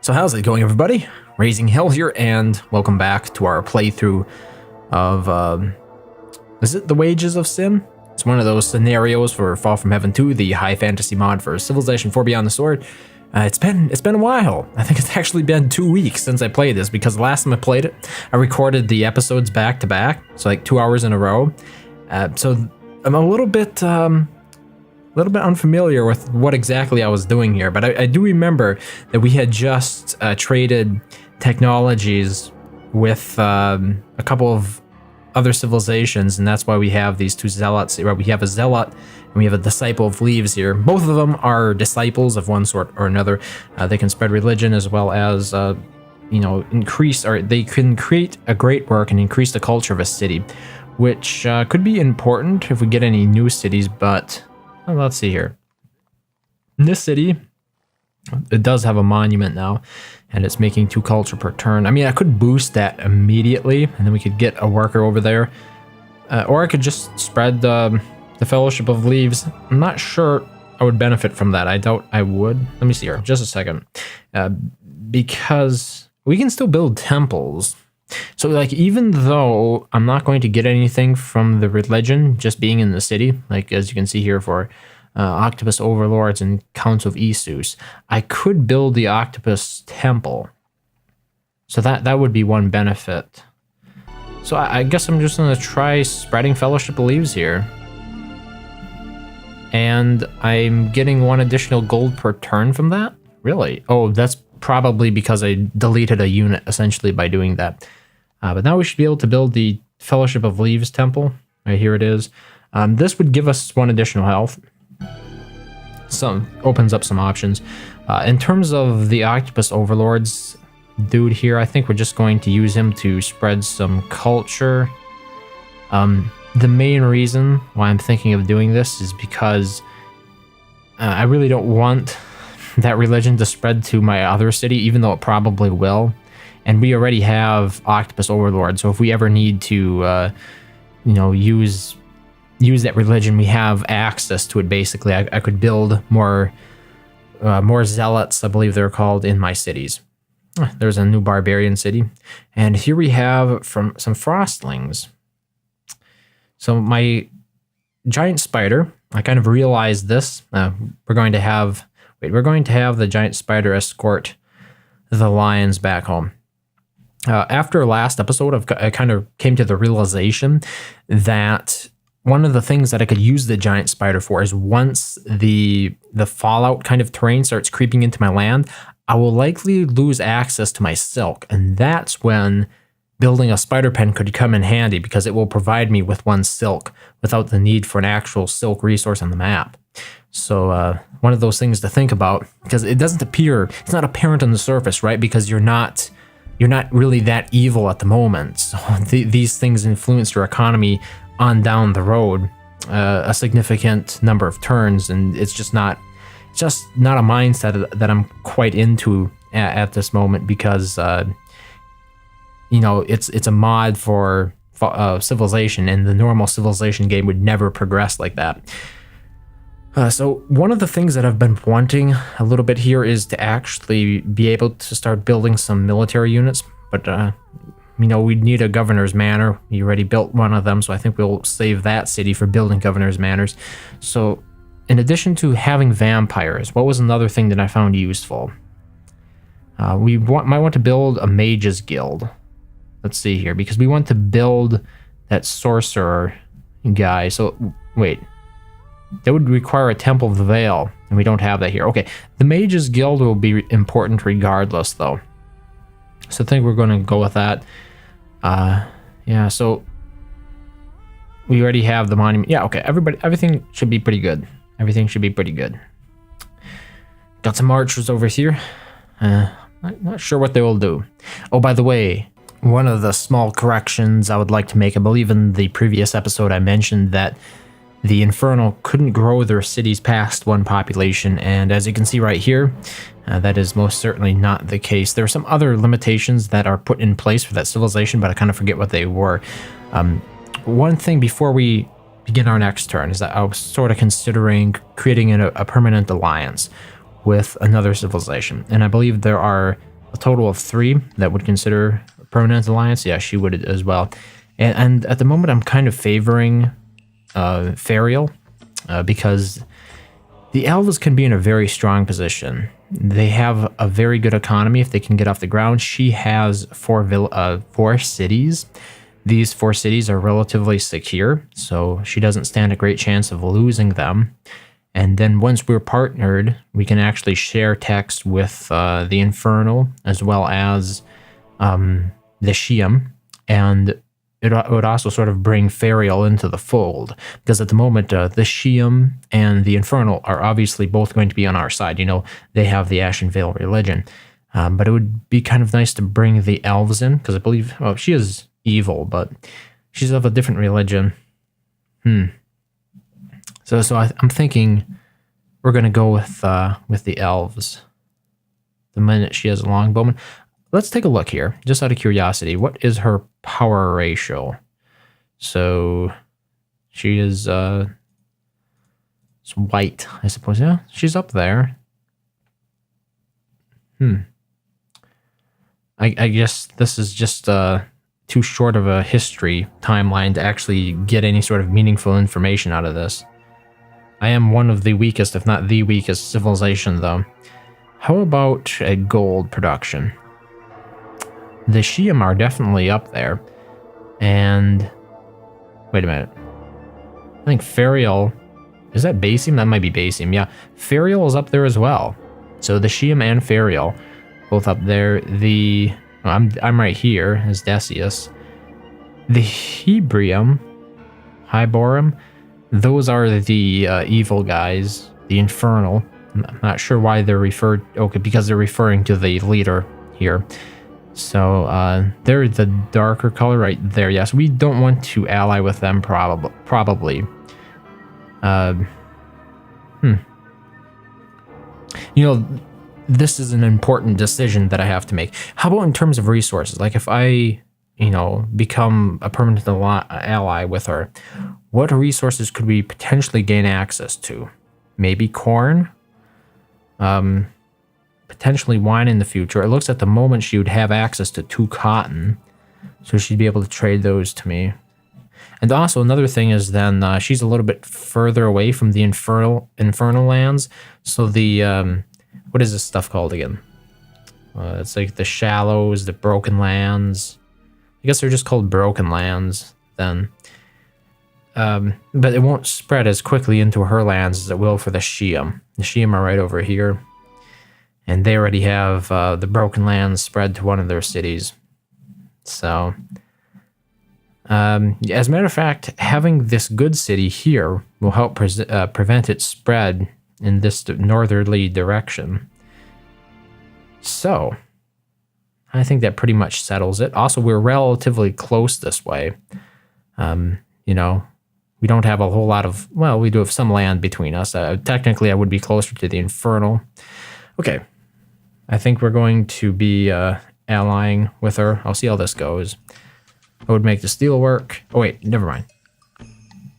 So how's it going, everybody? RazingHel here, and welcome back to our playthrough of, is it The Wages of Sin? It's one of those scenarios for Fall from Heaven 2, the high fantasy mod for Civilization 4 Beyond the Sword. It's been a while. I think it's actually been 2 weeks since I played this, because the last time I played it, I recorded the episodes back to back, so like 2 hours in a row. So I'm a little bit unfamiliar with what exactly I was doing here, but I do remember that we had just traded technologies with a couple of other civilizations, and that's why we have these two zealots. We have a zealot and we have a disciple of leaves here. Both of them are disciples of one sort or another. They can spread religion as well as they can create a great work and increase the culture of a city, which could be important if we get any new cities. But let's see here. In this city, it does have a monument now, and it's making 2 culture per turn. I mean, I could boost that immediately, and then we could get a worker over there. Or I could just spread the Fellowship of Leaves. I'm not sure I would benefit from that. I doubt I would. Let me see here, just a second. Because we can still build temples. So, like, even though I'm not going to get anything from the religion just being in the city, like as you can see here for Octopus Overlords and Counts of Isus, I could build the Octopus Temple. So that would be one benefit. So I guess I'm just going to try spreading Fellowship of Leaves here. And I'm getting 1 additional gold per turn from that? Really? Oh, that's probably because I deleted a unit essentially by doing that. But now we should be able to build the Fellowship of Leaves Temple. Right here it is. This would give us 1 additional health. Opens up some options. In terms of the Octopus Overlords dude here, I think we're just going to use him to spread some culture. The main reason why I'm thinking of doing this is because I really don't want that religion to spread to my other city, even though it probably will. And we already have Octopus Overlord, so if we ever need to, use that religion, we have access to it. Basically, I could build more zealots, I believe they're called, in my cities. There's a new barbarian city, and here we have some frostlings. So my giant spider, I kind of realized this. We're going to have the giant spider escort the lions back home. After last episode, I kind of came to the realization that one of the things that I could use the giant spider for is once the fallout kind of terrain starts creeping into my land, I will likely lose access to my silk, and that's when building a spider pen could come in handy, because it will provide me with 1 silk without the need for an actual silk resource on the map. So one of those things to think about, because it doesn't appear, it's not apparent on the surface, right? Because you're not really that evil at the moment. So these things influence your economy on down the road a significant number of turns, and it's just not a mindset that I'm quite into at this moment, because it's a mod for Civilization, and the normal Civilization game would never progress like that. So one of the things that I've been wanting a little bit here is to actually be able to start building some military units, but we'd need a governor's manor. We already built one of them, so I think we'll save that city for building governor's manors. So in addition to having vampires, what was another thing that I found useful? We might want to build a mage's guild. Let's see here, because we want to build that sorcerer guy. So wait, that would require a Temple of the Veil, and we don't have that here. Okay, the Mages Guild will be important regardless, though. So I think we're going to go with that. Yeah, so we already have the monument. Yeah, okay, everything should be pretty good. Everything should be pretty good. Got some archers over here. Not sure what they will do. Oh, by the way, one of the small corrections I would like to make, I believe in the previous episode I mentioned that the Infernal couldn't grow their cities past 1 population, and as you can see right here, that is most certainly not the case. There are some other limitations that are put in place for that civilization, but I kind of forget what they were. One thing before we begin our next turn is that I was sort of considering creating a permanent alliance with another civilization, and I believe there are a total of 3 that would consider a permanent alliance. Yeah, she would as well. And at the moment, I'm kind of favoring Ferial because the elves can be in a very strong position. They have a very good economy if they can get off the ground. She has 4 cities. These 4 cities are relatively secure, so she doesn't stand a great chance of losing them. And then once we're partnered, we can actually share text with the Infernal as well as the Shiam. And it would also sort of bring Ferial into the fold. Because at the moment, the Shiam and the Infernal are obviously both going to be on our side. You know, they have the Ashen Veil religion. But it would be kind of nice to bring the elves in. Because I believe, well, she is evil, but she's of a different religion. So I'm thinking we're going to go with the elves. The minute she has a longbowman. Let's take a look here, just out of curiosity. What is her power ratio? So she is it's white, I suppose. Yeah, she's up there. I guess this is just too short of a history timeline to actually get any sort of meaningful information out of this. I am one of the weakest, if not the weakest, civilization, though. How about a gold production? The Shiam are definitely up there. And... wait a minute. I think Ferial... is that Basium? That might be Basium, yeah. Ferial is up there as well. So the Shiam and Ferial, both up there. The... I'm right here as Decius. The Hebrium, Hyborum, those are the evil guys, the Infernal. I'm not sure why they're referred... okay, because they're referring to the leader here. So they're the darker color right there. Yes, we don't want to ally with them probably. You know, this is an important decision that I have to make. How about in terms of resources? Like if I, you know, become a permanent ally with her, what resources could we potentially gain access to? Maybe corn? Potentially wine in the future. It looks at the moment she would have access to 2 cotton, so she'd be able to trade those to me. And also another thing is then she's a little bit further away from the infernal lands, so the what is this stuff called again? It's like the shallows, the broken lands. I guess they're just called broken lands then. But it won't spread as quickly into her lands as it will for the Shiam. The Shiam are right over here. And they already have the broken lands spread to one of their cities. So, as a matter of fact, having this good city here will help prevent its spread in this northerly direction. So, I think that pretty much settles it. Also, we're relatively close this way. You know, we don't have a whole lot of... well, we do have some land between us. Technically, I would be closer to the Infernal. Okay. I think we're going to be allying with her. I'll see how this goes. I would make the steel work. Oh, wait. Never mind.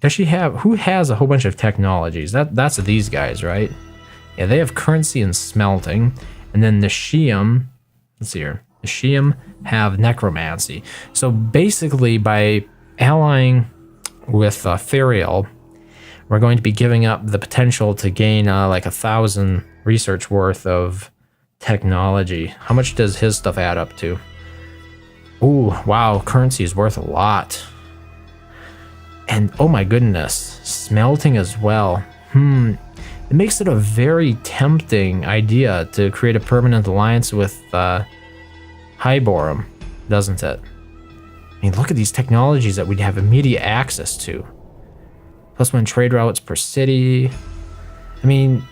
Does she have... who has a whole bunch of technologies? That's these guys, right? Yeah, they have currency and smelting. And then the Shiam... let's see here. The Shiam have necromancy. So basically, by allying with Ferial, we're going to be giving up the potential to gain like 1,000 research worth of technology. How much does his stuff add up to? Ooh, wow, currency is worth a lot. And oh my goodness, smelting as well. It makes it a very tempting idea to create a permanent alliance with Hyborum, doesn't it? I mean, look at these technologies that we'd have immediate access to. +1 trade routes per city. I mean,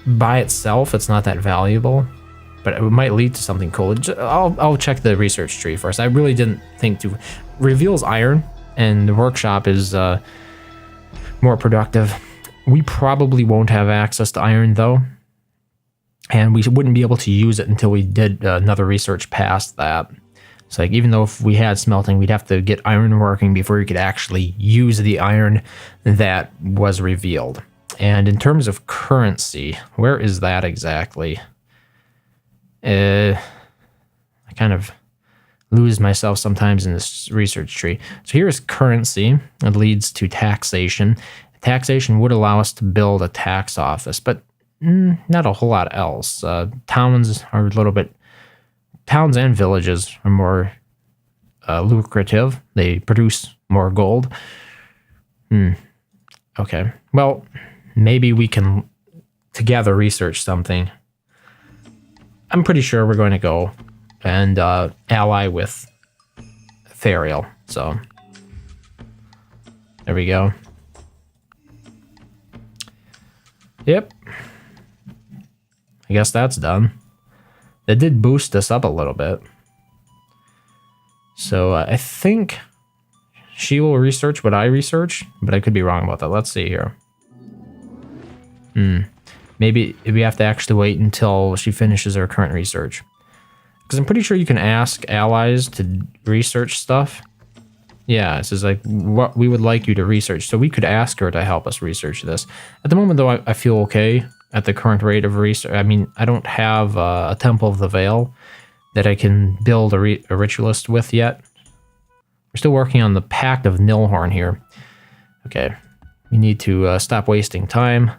by itself, it's not that valuable, but it might lead to something cool. I'll check the research tree first. I really didn't think to... reveals iron, and the workshop is more productive. We probably won't have access to iron, though, and we wouldn't be able to use it until we did another research past that. So, like, even though if we had smelting, we'd have to get iron working before we could actually use the iron that was revealed. And in terms of currency, where is that exactly? I kind of lose myself sometimes in this research tree. So here's currency. It leads to taxation. Taxation would allow us to build a tax office, but not a whole lot else. Towns are a little bit... Towns and villages are more lucrative. They produce more gold. Okay. Well, maybe we can together research something. I'm pretty sure we're going to go and ally with Ferial. So there we go. Yep. I guess that's done. That did boost us up a little bit. So I think she will research what I research, but I could be wrong about that. Let's see here. Maybe we have to actually wait until she finishes her current research. Because I'm pretty sure you can ask allies to research stuff. Yeah, it says like what we would like you to research. So we could ask her to help us research this. At the moment, though, I feel okay at the current rate of research. I mean, I don't have a Temple of the Veil that I can build a ritualist with yet. We're still working on the Pact of Nilhorn here. Okay, we need to stop wasting time.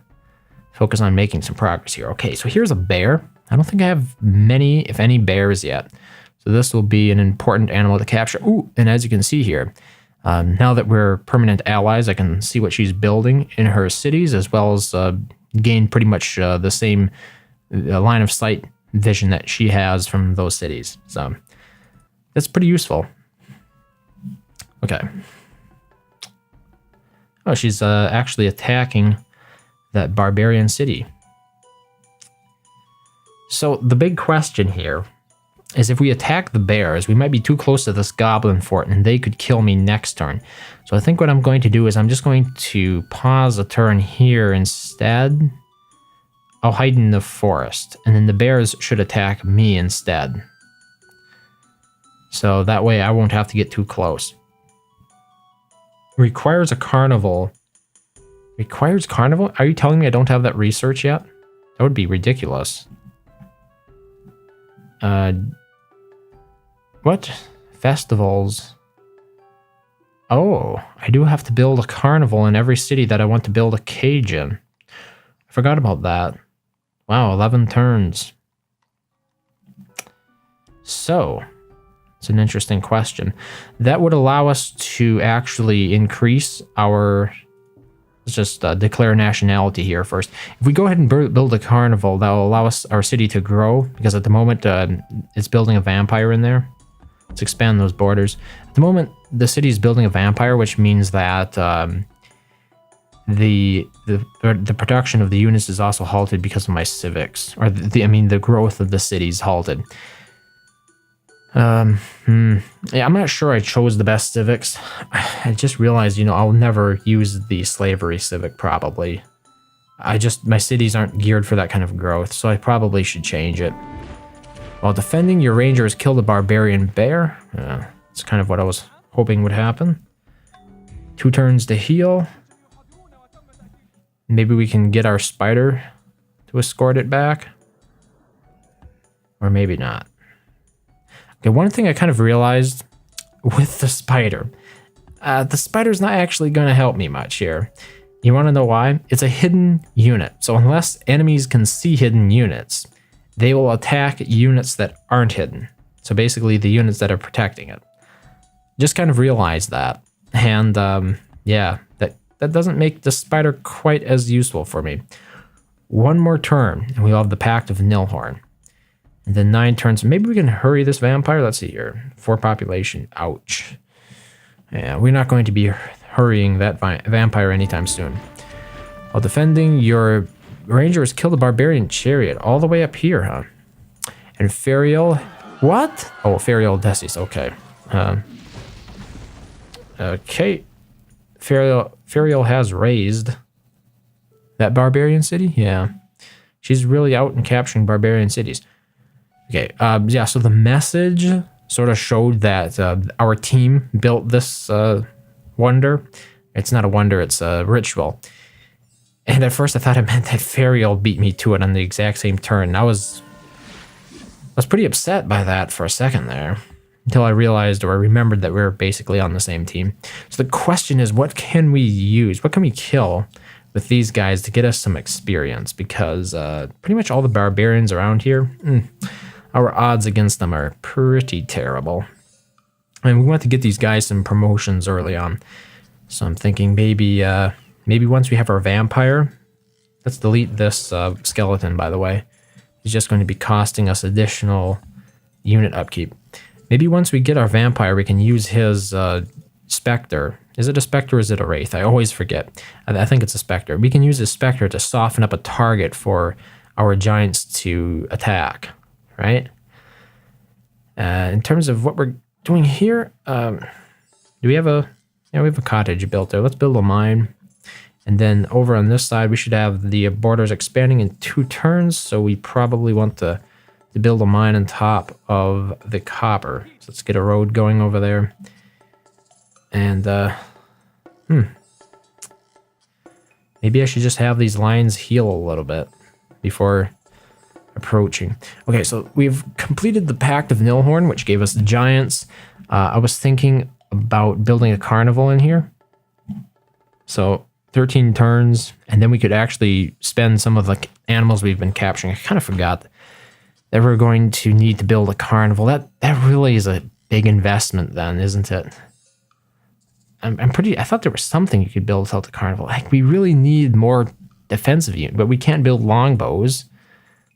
Focus on making some progress here. Okay, so here's a bear. I don't think I have many, if any, bears yet. So this will be an important animal to capture. Ooh, and as you can see here, now that we're permanent allies, I can see what she's building in her cities, as well as gain pretty much the same line of sight vision that she has from those cities. So that's pretty useful. Okay. Oh, she's actually attacking that barbarian city. So the big question here is if we attack the bears, we might be too close to this goblin fort and they could kill me next turn. So I think what I'm going to do is I'm just going to pause a turn here instead. I'll hide in the forest, and then the bears should attack me instead. So that way I won't have to get too close. Requires a carnival. Requires carnival? Are you telling me I don't have that research yet? That would be ridiculous. What? Festivals. Oh, I do have to build a carnival in every city that I want to build a cage in. I forgot about that. Wow, 11 turns. So, it's an interesting question. That would allow us to actually increase our... Let's just declare nationality here first. If we go ahead and build a carnival, that will allow us our city to grow, because at the moment it's building a vampire in there. Let's expand those borders. At the moment, the city is building a vampire, which means that the production of the units is also halted because of my civics, or the growth of the city is halted. Yeah, I'm not sure I chose the best civics. I just realized, I'll never use the slavery civic, probably. My cities aren't geared for that kind of growth, so I probably should change it. While defending, your rangers killed a barbarian bear. That's kind of what I was hoping would happen. 2 turns to heal. Maybe we can get our spider to escort it back. Or maybe not. Okay, one thing I kind of realized with the spider's not actually going to help me much here. You want to know why? It's a hidden unit. So unless enemies can see hidden units, they will attack units that aren't hidden. So basically the units that are protecting it. Just kind of realized that. And yeah, that doesn't make the spider quite as useful for me. 1 more turn, and we'll have the Pact of Nilhorn. And then 9 turns. Maybe we can hurry this vampire. Let's see here. 4 population. Ouch. Yeah, we're not going to be hurrying that vampire anytime soon. While defending, your ranger has killed a barbarian chariot all the way up here, huh? And Ferial... What? Oh, Ferial Decius. Okay. Okay. Ferial has raised that barbarian city? Yeah. She's really out and capturing barbarian cities. Okay, yeah, so the message sort of showed that our team built this wonder. It's not a wonder, it's a ritual. And at first I thought it meant that Ferial beat me to it on the exact same turn. I was was pretty upset by that for a second there, until I realized or remembered that we were basically on the same team. So the question is, what can we use? What can we kill with these guys to get us some experience? Because pretty much all the barbarians around here, our odds against them are pretty terrible. And we want to get these guys some promotions early on. So I'm thinking maybe once we have our vampire, let's delete this skeleton, by the way. He's just going to be costing us additional unit upkeep. Maybe once we get our vampire, we can use his specter. Is it a specter or is it a wraith? I always forget. I think it's a specter. We can use his specter to soften up a target for our giants to attack, right? In terms of what we're doing here, do we have a... Yeah, we have a cottage built there. Let's build a mine. And then over on this side, we should have the borders expanding in 2 turns. So we probably want to build a mine on top of the copper. So let's get a road going over there. And, maybe I should just have these lines heal a little bit before approaching. Okay, so we've completed the Pact of Nilhorn, which gave us the giants. I was thinking about building a carnival in here. So 13 turns, and then we could actually spend some of the animals we've been capturing. I kind of forgot that we're going to need to build a carnival. That really is a big investment then, isn't it? I thought there was something you could build without the carnival. Like, we really need more defensive unit, but we can't build longbows.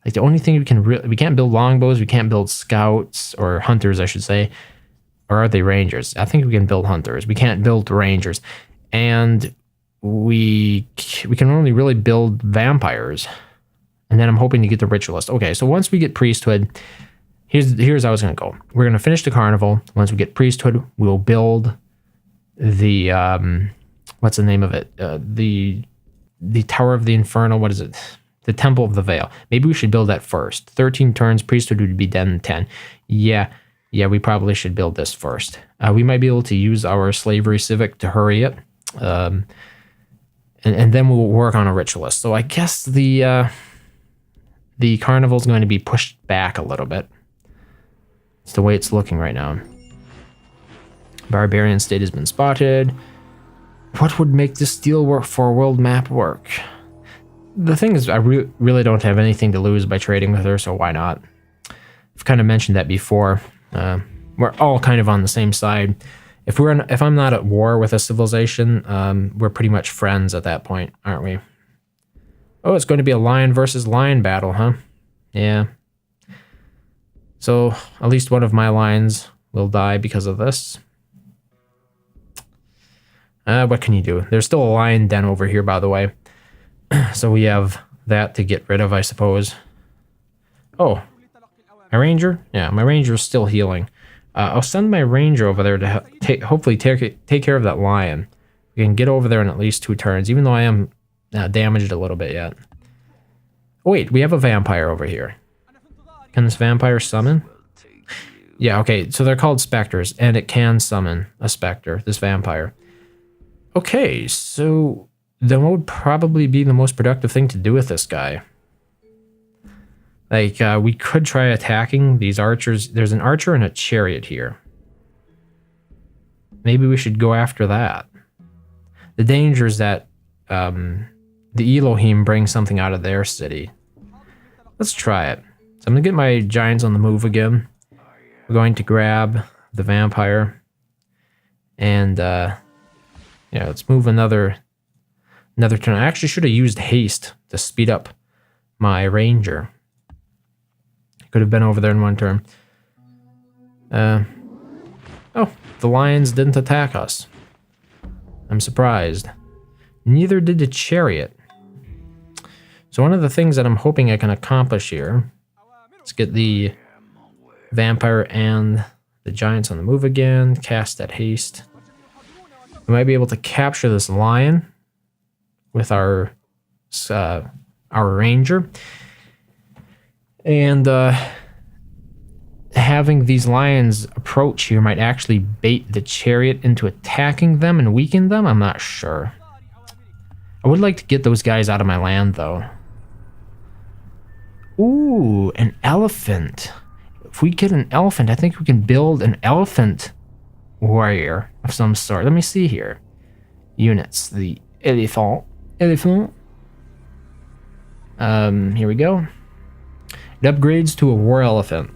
Like, the only thing we can't build longbows, we can't build scouts, or hunters, I should say. Or are they rangers? I think we can build hunters. We can't build rangers. And we can only really build vampires. And then I'm hoping to get the ritualist. Okay, so once we get priesthood, here's how it's going to go. We're going to finish the carnival. Once we get priesthood, we'll build the, what's the name of it? The Tower of the Infernal, what is it? The Temple of the Veil. Maybe we should build that first. 13 turns, priesthood would be done in 10. Yeah, we probably should build this first. We might be able to use our slavery civic to hurry it. And then we'll work on a ritualist. So I guess the carnival is going to be pushed back a little bit. It's the way it's looking right now. Barbarian state has been spotted. What would make this deal work for a world map work? The thing is, I really don't have anything to lose by trading with her, so why not? I've kind of mentioned that before. We're all kind of on the same side. If I'm not at war with a civilization, we're pretty much friends at that point, aren't we? Oh, it's going to be a lion versus lion battle, huh? Yeah. So at least one of my lions will die because of this. What can you do? There's still a lion den over here, by the way. So we have that to get rid of, I suppose. Oh, my ranger? Yeah, my ranger is still healing. I'll send my ranger over there to hopefully take care of that lion. We can get over there in at least 2 turns, even though I am damaged a little bit yet. Oh, wait, we have a vampire over here. Can this vampire summon? Yeah, okay, so they're called specters, and it can summon a specter, this vampire. Okay, so that would probably be the most productive thing to do with this guy. Like, we could try attacking these archers. There's an archer and a chariot here. Maybe we should go after that. The danger is that the Elohim bring something out of their city. Let's try it. So I'm going to get my giants on the move again. We're going to grab the vampire. And, yeah, let's move another turn. I actually should have used haste to speed up my ranger. Could have been over there in 1 turn. Oh, the lions didn't attack us. I'm surprised. Neither did the chariot. So one of the things that I'm hoping I can accomplish here, let's get the vampire and the giants on the move again, cast that haste. We might be able to capture this lion with our ranger. And having these lions approach here might actually bait the chariot into attacking them and weaken them. I'm not sure. I would like to get those guys out of my land, though. Ooh, an elephant. if we get an elephant, I think we can build an elephant warrior of some sort. Let me see here. Units. The elephant. Elephant. Here we go. It upgrades to a war elephant.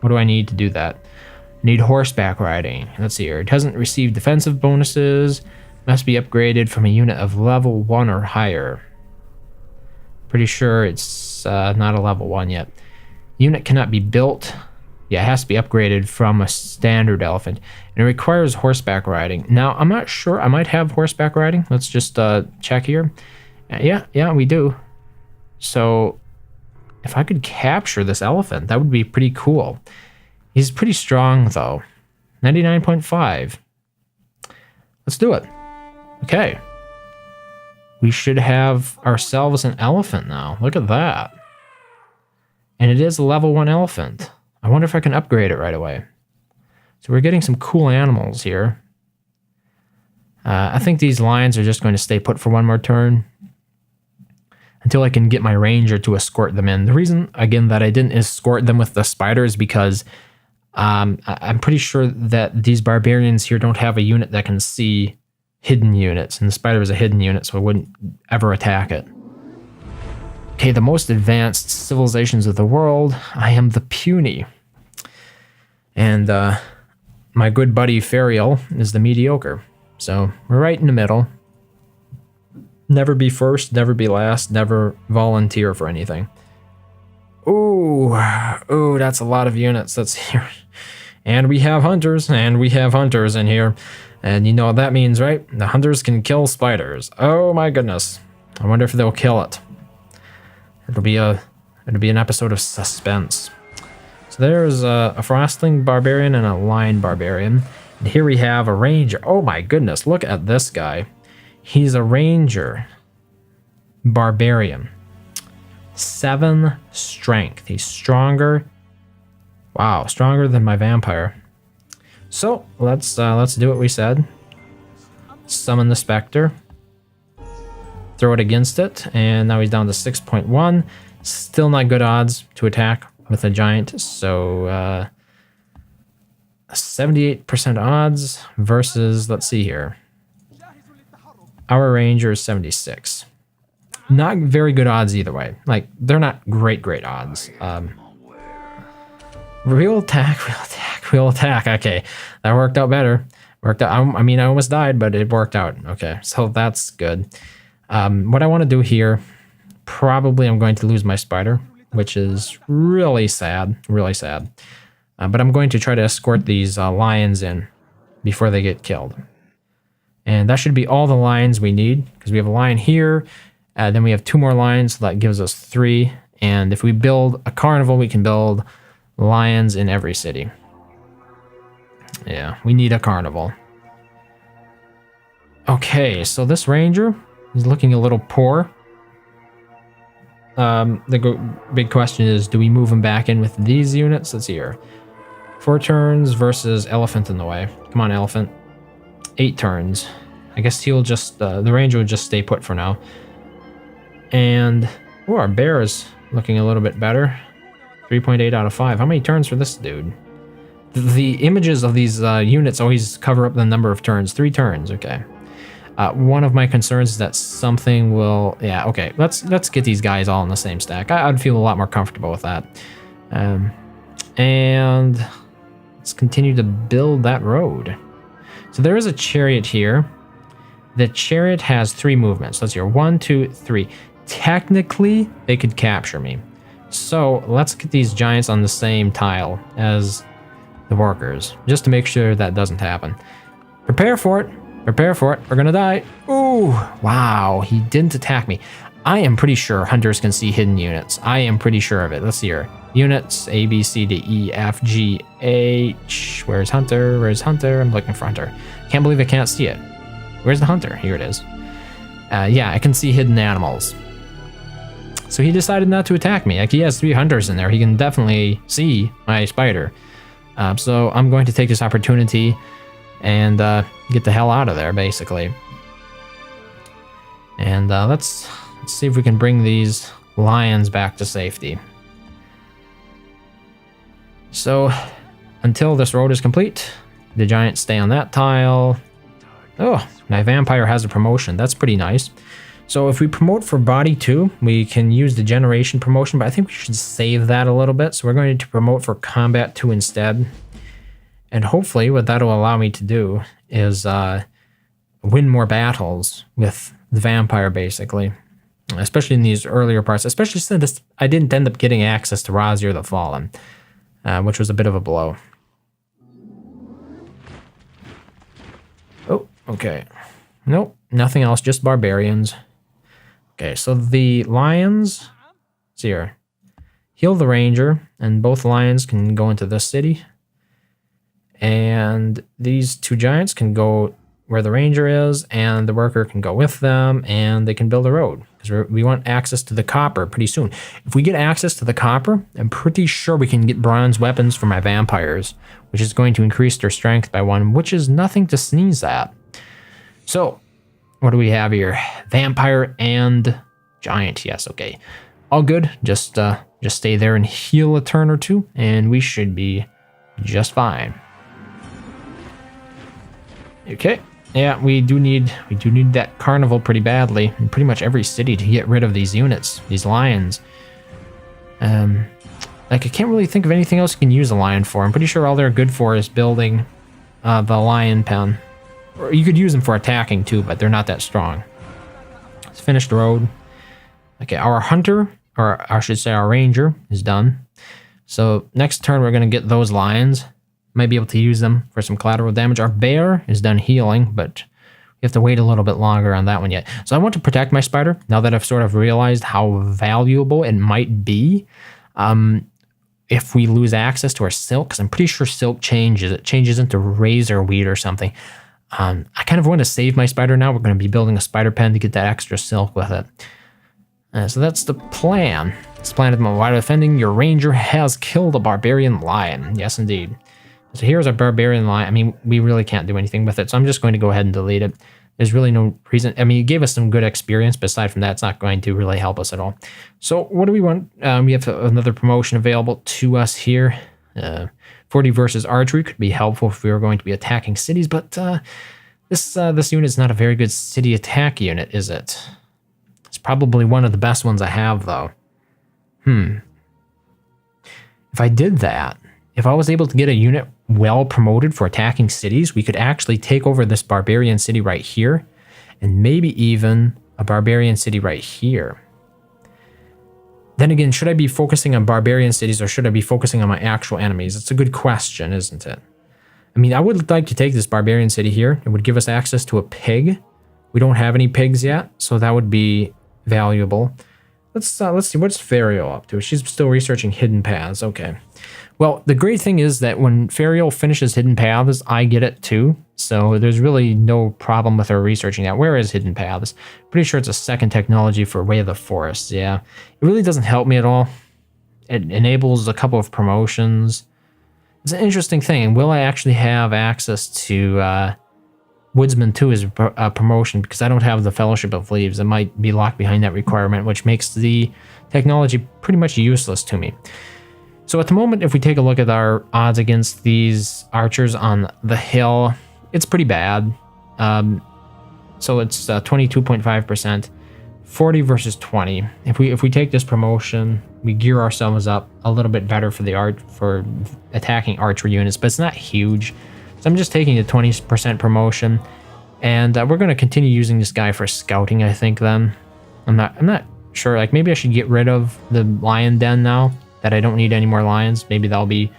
What do I need to do that? Need horseback riding. Let's see here. It doesn't receive defensive bonuses. Must be upgraded from a unit of level 1 or higher. Pretty sure it's not a level 1 yet. Unit cannot be built. Yeah, it has to be upgraded from a standard elephant. And it requires horseback riding. Now, I'm not sure. I might have horseback riding. Let's just check here. Yeah, we do. So, if I could capture this elephant, that would be pretty cool. He's pretty strong, though. 99.5. Let's do it. Okay. We should have ourselves an elephant now. Look at that. And it is a level 1 elephant. I wonder if I can upgrade it right away. So we're getting some cool animals here. I think these lions are just going to stay put for one more turn until I can get my ranger to escort them in. The reason, again, that I didn't escort them with the spiders is because I'm pretty sure that these barbarians here don't have a unit that can see hidden units, and the spider is a hidden unit, so I wouldn't ever attack it. Okay, the most advanced civilizations of the world. I am the puny. And my good buddy Ferial is the mediocre. So we're right in the middle. Never be first, never be last, never volunteer for anything. Ooh, that's a lot of units. That's here. And we have hunters, in here. And you know what that means, right? The hunters can kill spiders. Oh my goodness. I wonder if they'll kill it. It'll be an episode of suspense. So there's a frostling barbarian and a lion barbarian. And here we have a ranger. Oh my goodness, look at this guy. He's a ranger barbarian. 7 strength. He's stronger. Wow, stronger than my vampire. So let's do what we said. Summon the specter. Throw it against it, and now he's down to 6.1. Still not good odds to attack with a giant. So 78% odds versus, let's see here. Our ranger is 76. Not very good odds either way. Like, they're not great odds. Real attack. Okay, that worked out better. I mean, I almost died, but it worked out. Okay, so that's good. What I want to do here, probably I'm going to lose my spider, which is really sad. But I'm going to try to escort these lions in before they get killed. And that should be all the lions we need, because we have a lion here. Then we have 2 more lions, so that gives us 3. And if we build a carnival, we can build lions in every city. Yeah, we need a carnival. Okay, so this ranger is looking a little poor. The big question is, do we move him back in with these units? Let's see here. 4 turns versus elephant in the way. Come on, elephant. 8 turns. I guess he'll just, the ranger will just stay put for now. And, oh, our bear is looking a little bit better. 3.8 out of 5. How many turns for this dude? The images of these units always cover up the number of turns. 3 turns, okay. One of my concerns is that something will... Yeah, okay. Let's get these guys all in the same stack. I'd feel a lot more comfortable with that. And let's continue to build that road. So there is a chariot here. The chariot has 3 movements. Let's hear 1, 2, 3. Technically, they could capture me. So let's get these giants on the same tile as the workers, just to make sure that doesn't happen. Prepare for it. Prepare for it. We're gonna die. Ooh, wow, he didn't attack me. I am pretty sure hunters can see hidden units. I am pretty sure of it. Let's see here. Units, A, B, C, D, E, F, G, H. Where's Hunter? Where's Hunter? I'm looking for Hunter. Can't believe I can't see it. Where's the Hunter? Here it is. Yeah, I can see hidden animals. So he decided not to attack me. Like, he has 3 hunters in there. He can definitely see my spider. So I'm going to take this opportunity and get the hell out of there, basically. And let's see if we can bring these lions back to safety. So until this road is complete, the giants stay on that tile. Oh, my vampire has a promotion. That's pretty nice. So if we promote for body 2, we can use the generation promotion, but I think we should save that a little bit. So we're going to promote for combat 2 instead. And hopefully what that'll allow me to do is win more battles with the vampire, basically. Especially in these earlier parts, especially since I didn't end up getting access to Razier the Fallen, which was a bit of a blow. Oh, okay. Nope, nothing else, just barbarians. Okay, so the lions, let's see here. Heal the ranger, and both lions can go into this city. And these 2 giants can go where the ranger is, and the worker can go with them, and they can build a road. Because we want access to the copper pretty soon. If we get access to the copper, I'm pretty sure we can get bronze weapons for my vampires, which is going to increase their strength by 1, which is nothing to sneeze at. So, what do we have here? Vampire and giant. Yes, okay. All good. Just stay there and heal a turn or 2, and we should be just fine. Okay. Yeah, we do need that carnival pretty badly in pretty much every city to get rid of these units, these lions. Like I can't really think of anything else you can use a lion for. I'm pretty sure all they're good for is building the lion pen. Or you could use them for attacking too, but they're not that strong. Let's finish the road. Okay, our hunter, or I should say our ranger, is done. So next turn we're gonna get those lions. Might be able to use them for some collateral damage. Our bear is done healing, but we have to wait a little bit longer on that one yet. So I want to protect my spider now that I've sort of realized how valuable it might be if we lose access to our silk, because I'm pretty sure silk changes. It changes into razor weed or something. I kind of want to save my spider now. We're going to be building a spider pen to get that extra silk with it. So that's the plan. This plan is while defending, your ranger has killed a barbarian lion. Yes, indeed. So here's our barbarian lion. I mean, we really can't do anything with it, so I'm just going to go ahead and delete it. There's really no reason. I mean, it gave us some good experience, but aside from that, it's not going to really help us at all. So what do we want? We have another promotion available to us here. 40 versus archery could be helpful if we were going to be attacking cities, but this unit is not a very good city attack unit, is it? It's probably one of the best ones I have, though. If I did that, if I was able to get a unit well promoted for attacking cities, we could actually take over this barbarian city right here, and maybe even a barbarian city right here. Then again, should I be focusing on barbarian cities or should I be focusing on my actual enemies? It's a good question, isn't it? I mean, I would like to take this barbarian city here. It would give us access to a pig. We don't have any pigs yet, so that would be valuable. Let's see, what's Ferial up to? She's still researching hidden paths. Okay. Well, the great thing is that when Ferial finishes hidden paths, I get it too. So there's really no problem with her researching that. Where is hidden paths? Pretty sure it's a second technology for Way of the Forest. Yeah, it really doesn't help me at all. It enables a couple of promotions. It's an interesting thing. Will I actually have access to Woodsman 2 as a promotion? Because I don't have the Fellowship of Leaves. It might be locked behind that requirement, which makes the technology pretty much useless to me. So at the moment, if we take a look at our odds against these archers on the hill, it's pretty bad. So it's 22.5%, 40 versus 20. If we take this promotion, we gear ourselves up a little bit better for attacking archer units, but it's not huge. So I'm just taking the 20% promotion, and we're going to continue using this guy for scouting, I think. Then I'm not sure. Like, maybe I should get rid of the lion den now that I don't need any more lions. Maybe that'll be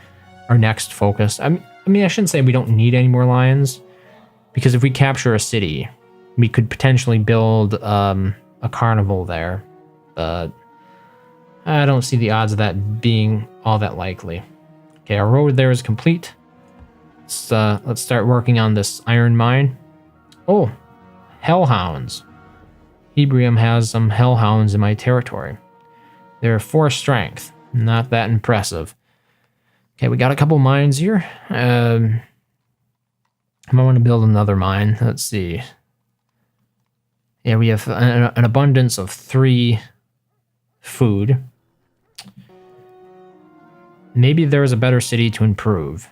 our next focus. I mean, I shouldn't say we don't need any more lions, because if we capture a city, we could potentially build a carnival there, but I don't see the odds of that being all that likely. Okay, our road there is complete. Let's start working on this iron mine. Oh, hellhounds. Hebrium has some hellhounds in my territory. They're 4 strength. Not that impressive. Okay, we got a couple mines here. I might want to build another mine. Let's see. Yeah, we have an abundance of 3 food. maybe there is a better city to improve.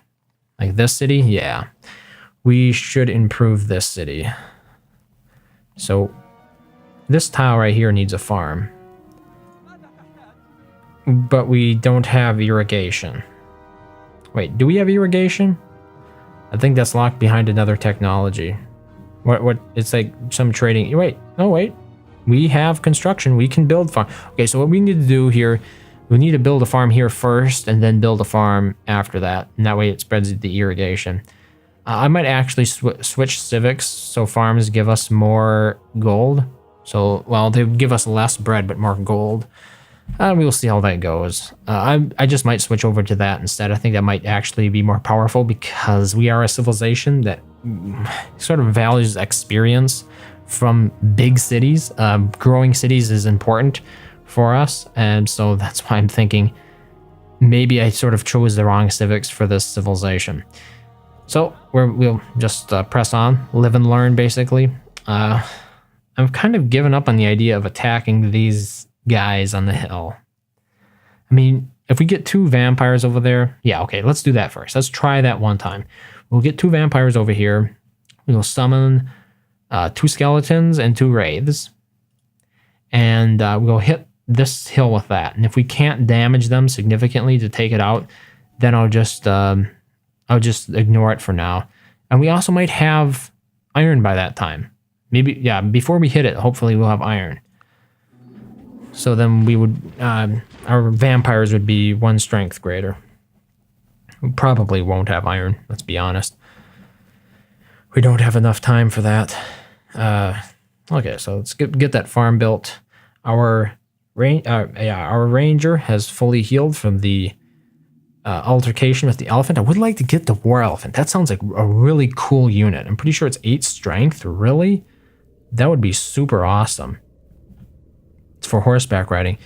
Like this city? Yeah. We should improve this city. So this tile right here needs a farm. But we don't have irrigation. Wait, do we have irrigation? I think that's locked behind another technology. What? It's like some trading. Wait, no, wait. We have construction. We can build farm. Okay, so what we need to do here, we need to build a farm here first and then build a farm after that. And that way it spreads the irrigation. I might actually switch civics so farms give us more gold. So, well, they give us less bread but more gold. We'll see how that goes. I just might switch over to that instead. I think that might actually be more powerful because we are a civilization that sort of values experience from big cities. Growing cities is important for us, and so that's why I'm thinking maybe I sort of chose the wrong civics for this civilization. So we'll just press on, live and learn, basically. I've kind of given up on the idea of attacking these guys on the hill. I mean, if we get 2 vampires over there, yeah, okay, let's do that first. Let's try that one time. We'll get 2 vampires over here. We'll summon 2 skeletons and 2 wraiths. And we'll hit this hill with that. And if we can't damage them significantly to take it out, then I'll just ignore it for now. And we also might have iron by that time. Maybe, yeah, before we hit it, hopefully we'll have iron. So then we would, our vampires would be 1 strength greater. We probably won't have iron, let's be honest. We don't have enough time for that. Okay, so let's get that farm built. Our ranger has fully healed from the altercation with the elephant. I would like to get the war elephant. That sounds like a really cool unit. I'm pretty sure it's 8 strength. Really? That would be super awesome. It's for horseback riding.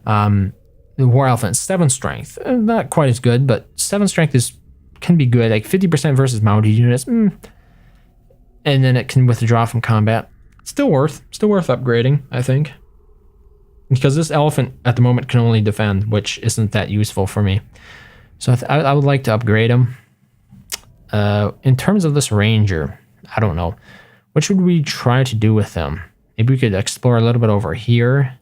The war elephant, 7 strength. Not quite as good, but 7 strength can be good. Like 50% versus mounted units. And then it can withdraw from combat. Still worth upgrading, I think. Because this elephant at the moment can only defend, which isn't that useful for me. So I would like to upgrade him. In terms of this ranger, I don't know. What should we try to do with him? Maybe we could explore a little bit over here.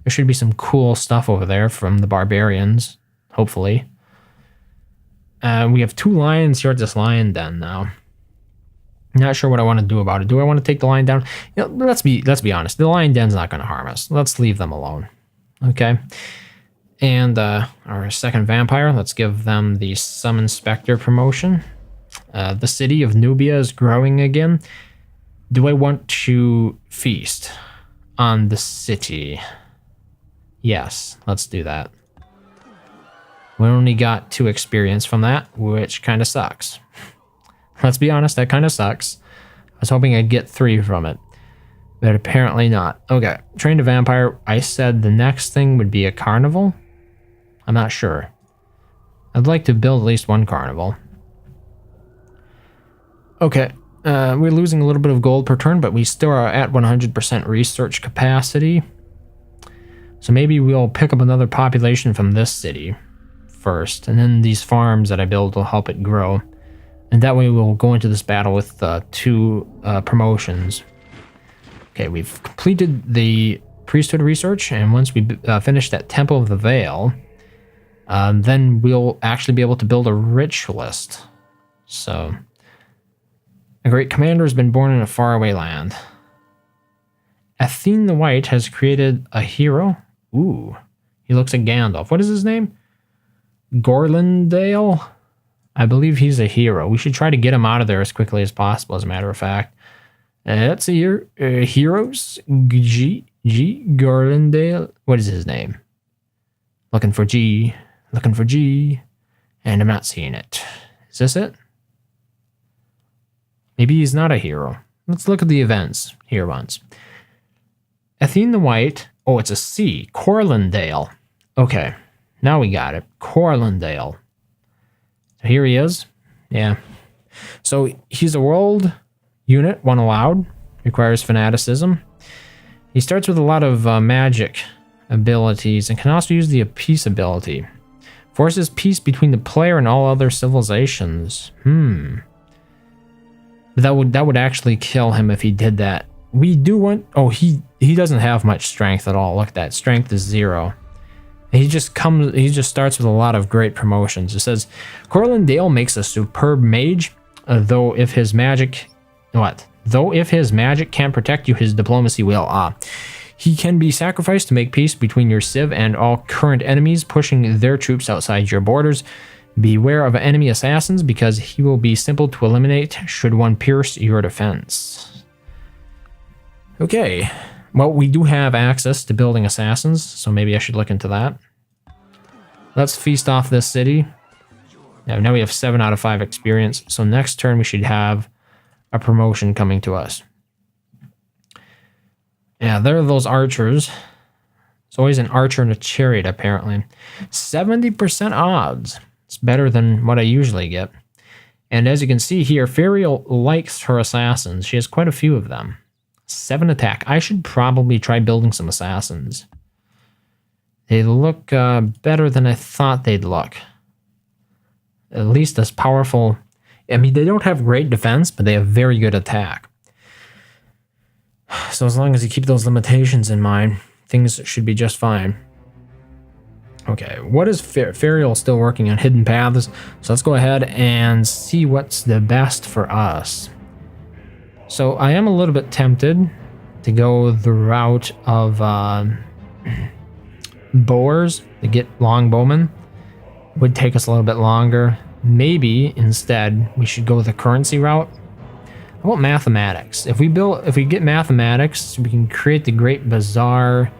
There should be some cool stuff over there from the barbarians, hopefully. We have 2 lions here at this lion den now. Not sure what I want to do about it. Do I want to take the lion down? You know, let's be honest. The lion den's not going to harm us. Let's leave them alone. Okay. And our second vampire, let's give them the Summon Spectre promotion. The city of Nubia is growing again. Do I want to feast on the city? Yes, let's do that. We only got 2 experience from that, which kind of sucks. Let's be honest, that kind of sucks. I was hoping I'd get 3 from it, but apparently not. Okay, trained a vampire. I said the next thing would be a carnival. I'm not sure. I'd like to build at least 1 carnival. Okay, we're losing a little bit of gold per turn, but we still are at 100% research capacity. So maybe we'll pick up another population from this city first, and then these farms that I build will help it grow. And that way we'll go into this battle with 2 promotions. Okay, we've completed the priesthood research, and once we finish that Temple of the Veil, then we'll actually be able to build a ritualist. So, a great commander has been born in a faraway land. Athene the White has created a hero. Ooh, he looks like Gandalf. What is his name? Corlindale? I believe he's a hero. We should try to get him out of there as quickly as possible, as a matter of fact. Let's see here. Heroes. Corlindale. What is his name? Looking for G. And I'm not seeing it. Is this it? Maybe he's not a hero. Let's look at the events here once. Athene the White. Oh, it's a C. Corlindale. Okay. Now we got it. Corlindale. Here he is. Yeah. So he's a world unit, 1 allowed. Requires fanaticism. He starts with a lot of magic abilities and can also use the peace ability. Forces peace between the player and all other civilizations. That would actually kill him if he did that. We do want... Oh, he doesn't have much strength at all. Look at that. Strength is 0. He just starts with a lot of great promotions. It says, Corlindale makes a superb mage, though if his magic... What? Though if his magic can't protect you, his diplomacy will. He can be sacrificed to make peace between your civ and all current enemies, pushing their troops outside your borders. Beware of enemy assassins, because he will be simple to eliminate should one pierce your defense. Okay. Well, we do have access to building assassins, so maybe I should look into that. Let's feast off this city. Now we have 7 out of 5 experience, so next turn we should have a promotion coming to us. Yeah, there are those archers. It's always an archer and a chariot, apparently. 70% odds. It's better than what I usually get. And as you can see here, Ferial likes her assassins. She has quite a few of them. 7 attack. I should probably try building some assassins. They look better than I thought they'd look. At least as powerful. I mean, they don't have great defense, but they have very good attack. So as long as you keep those limitations in mind, things should be just fine. Okay, what is Ferial still working on? Hidden paths. So let's go ahead and see what's the best for us. So I am a little bit tempted to go the route of bowers to get longbowmen. Would take us a little bit longer. Maybe instead we should go the currency route. How about mathematics? If we get mathematics, we can create the Great Bazaar,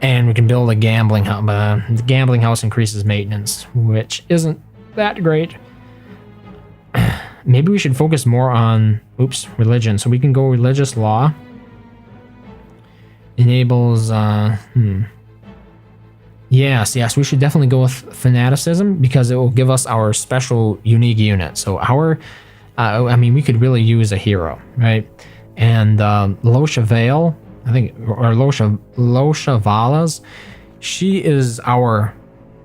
and we can build a gambling house. The gambling house increases maintenance, which isn't that great. Maybe we should focus more on, religion. So we can go religious law. Enables, Yes, we should definitely go with fanaticism, because it will give us our special unique unit. So we could really use a hero, right? And Losha Vale, I think, or Losha Valas, she is our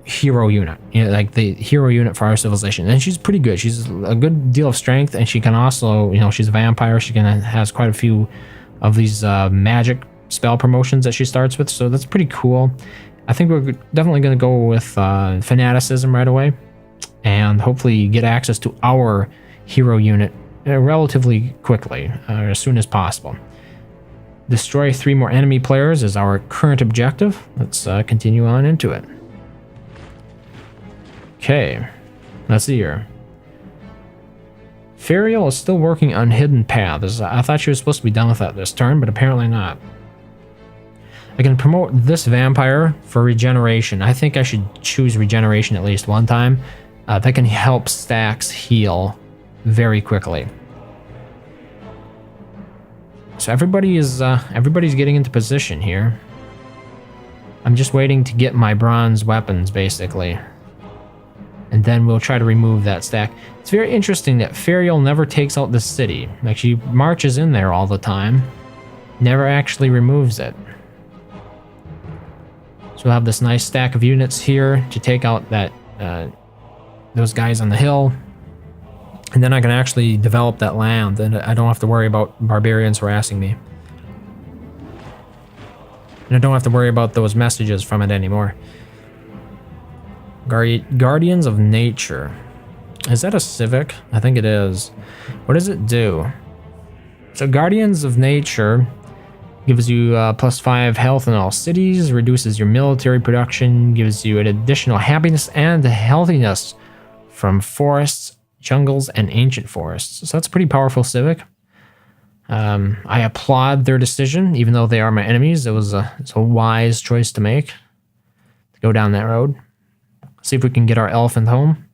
hero unit, like the hero unit for our civilization, and she's pretty good. She's a good deal of strength, and she can also, she's a vampire. She has quite a few of these magic spell promotions that she starts with, so that's pretty cool. I think we're definitely going to go with fanaticism right away, and hopefully get access to our hero unit relatively quickly, as soon as possible. Destroy 3 more enemy players is our current objective. Let's continue on into it. Okay, let's see here. Ferial is still working on hidden paths. I thought she was supposed to be done with that this turn, but apparently not. I can promote this vampire for regeneration. I think I should choose regeneration at least one time. That can help stacks heal very quickly. So everybody's getting into position here. I'm just waiting to get my bronze weapons, basically. And then we'll try to remove that stack. It's very interesting that Ferial never takes out the city. Like, she marches in there all the time. Never actually removes it. So we'll have this nice stack of units here to take out that those guys on the hill. And then I can actually develop that land, and I don't have to worry about barbarians harassing me. And I don't have to worry about those messages from it anymore. Guardians of Nature. Is that a civic? I think it is. What does it do? So Guardians of Nature gives you +5 health in all cities, reduces your military production, gives you an additional happiness and healthiness from forests, jungles, and ancient forests. So that's a pretty powerful civic. I applaud their decision, even though they are my enemies. It's a wise choice to make, to go down that road. See if we can get our elephant home.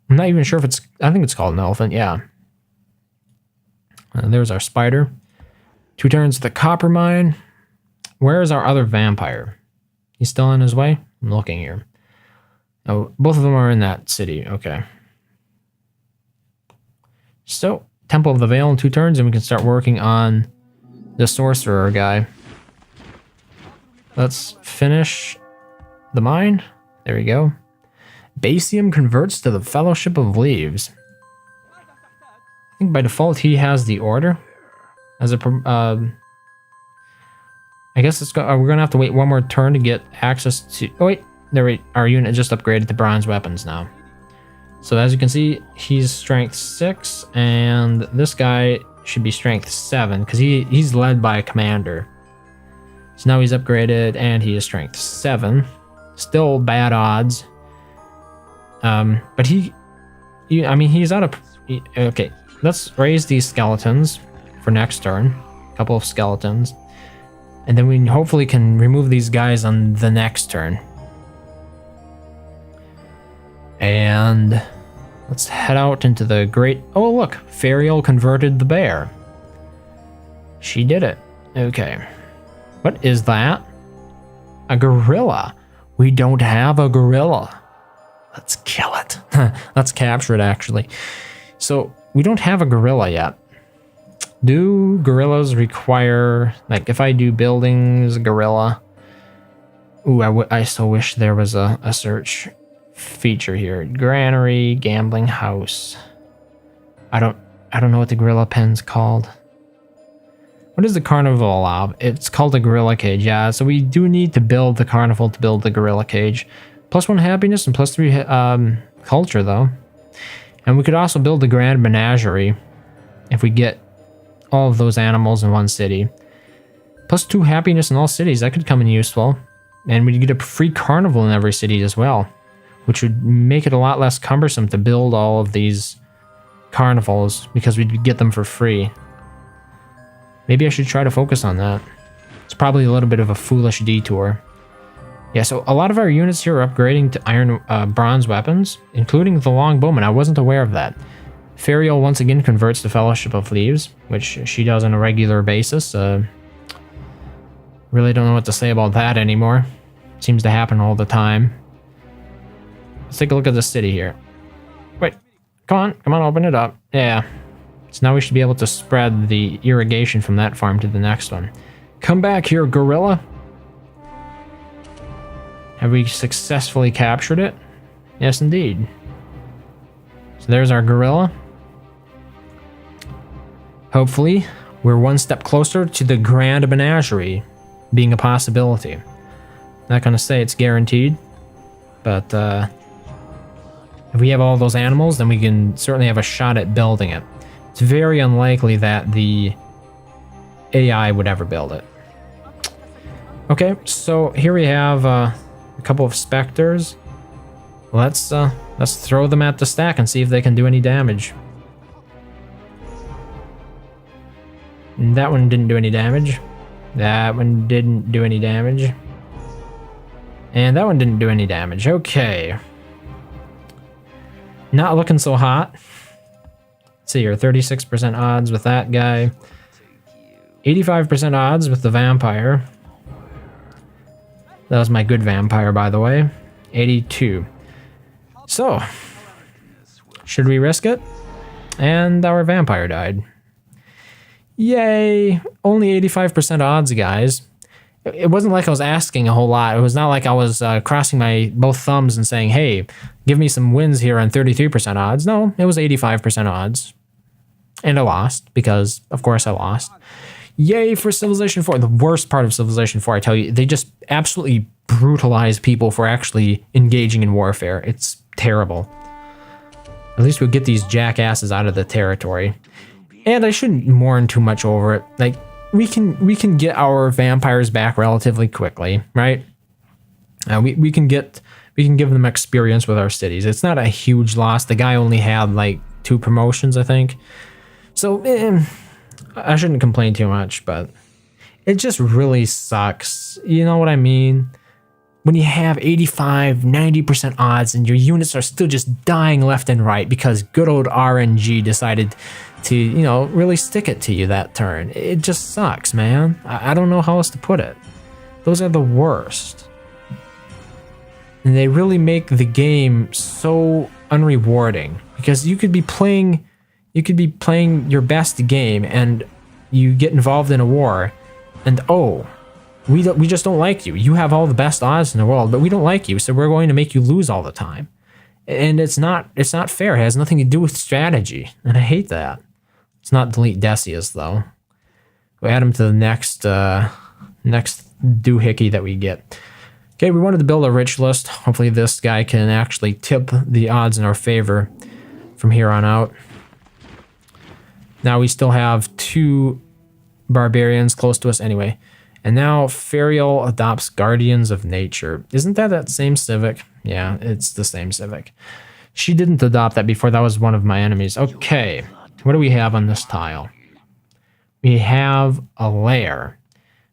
I'm not even sure if I think it's called an elephant, yeah. There's our spider. 2 turns to the copper mine. Where is our other vampire? He's still on his way? I'm looking here. Oh, both of them are in that city, okay. So, Temple of the Veil in 2 turns, and we can start working on the sorcerer guy. Let's finish the mine. There we go. Basium converts to the Fellowship of Leaves. I think by default he has the order. As a, I guess we're gonna have to wait one more turn to get access to. Oh wait, our unit just upgraded to bronze weapons now. So as you can see, he's strength 6, and this guy should be strength 7 because he's led by a commander. So now he's upgraded and he is strength 7. Still bad odds. But I mean, he's out of. Okay, let's raise these skeletons for next turn. A couple of skeletons. And then we hopefully can remove these guys on the next turn. And let's head out into the great... Oh, look. Ferial converted the bear. She did it. Okay. What is that? A gorilla. We don't have a gorilla. Let's kill it. Let's capture it, actually. So, we don't have a gorilla yet. Do gorillas require... Like, if I do buildings, gorilla... Ooh, I still wish there was a search feature here. Granary, gambling house. I don't know what the gorilla pen's called. What is the carnival allow? It's called a gorilla cage. Yeah, so we do need to build the carnival to build the gorilla cage. +1 happiness and +3 culture, though. And we could also build the grand menagerie if we get all of those animals in one city. +2 happiness in all cities. That could come in useful. And we'd get a free carnival in every city as well, which would make it a lot less cumbersome to build all of these carnivals because we'd get them for free. Maybe I should try to focus on that. It's probably a little bit of a foolish detour. Yeah, so a lot of our units here are upgrading to bronze weapons, including the longbowman. I wasn't aware of that. Ferial once again converts to Fellowship of Leaves, which she does on a regular basis. Really don't know what to say about that anymore. Seems to happen all the time. Let's take a look at the city here. Wait, come on, open it up. Yeah. So now we should be able to spread the irrigation from that farm to the next one. Come back here, gorilla. Have we successfully captured it? Yes, indeed. So there's our gorilla. Hopefully, we're one step closer to the grand menagerie being a possibility. Not gonna say it's guaranteed, but if we have all those animals, then we can certainly have a shot at building it. It's very unlikely that the AI would ever build it. Okay, so here we have a couple of specters. Let's throw them at the stack and see if they can do any damage. And that one didn't do any damage. That one didn't do any damage. And that one didn't do any damage. Okay. Not looking so hot. Let's see here, 36% odds with that guy. 85% odds with the vampire. That was my good vampire, by the way. 82. So, should we risk it? And our vampire died. Yay! Only 85% odds, guys. It wasn't like I was asking a whole lot. It was not like I was crossing my both thumbs and saying, hey, give me some wins here on 33% odds. No, it was 85% odds. And I lost, because, of course, I lost. Yay for Civilization 4. The worst part of Civilization 4, I tell you, they just absolutely brutalize people for actually engaging in warfare. It's terrible. At least we'll get these jackasses out of the territory. And I shouldn't mourn too much over it. Like, we can get our vampires back relatively quickly, right? We can give them experience with our cities. It's not a huge loss. The guy only had like 2 promotions, I think. So I shouldn't complain too much, but it just really sucks. You know what I mean? When you have 85, 90% odds and your units are still just dying left and right because good old RNG decided to, you know, really stick it to you that turn. It just sucks, man. I don't know how else to put it. Those are the worst. And they really make the game so unrewarding because you could be playing your best game and you get involved in a war and oh, We just don't like you. You have all the best odds in the world, but we don't like you, so we're going to make you lose all the time. And it's not fair. It has nothing to do with strategy, and I hate that. Let's not delete Decius though. We'll add him to the next doohickey that we get. Okay, we wanted to build a rich list. Hopefully this guy can actually tip the odds in our favor from here on out. Now we still have 2 barbarians close to us anyway. And now Ferial adopts Guardians of Nature. Isn't that same civic? Yeah, it's the same civic. She didn't adopt that before. That was one of my enemies. Okay, what do we have on this tile? We have a lair.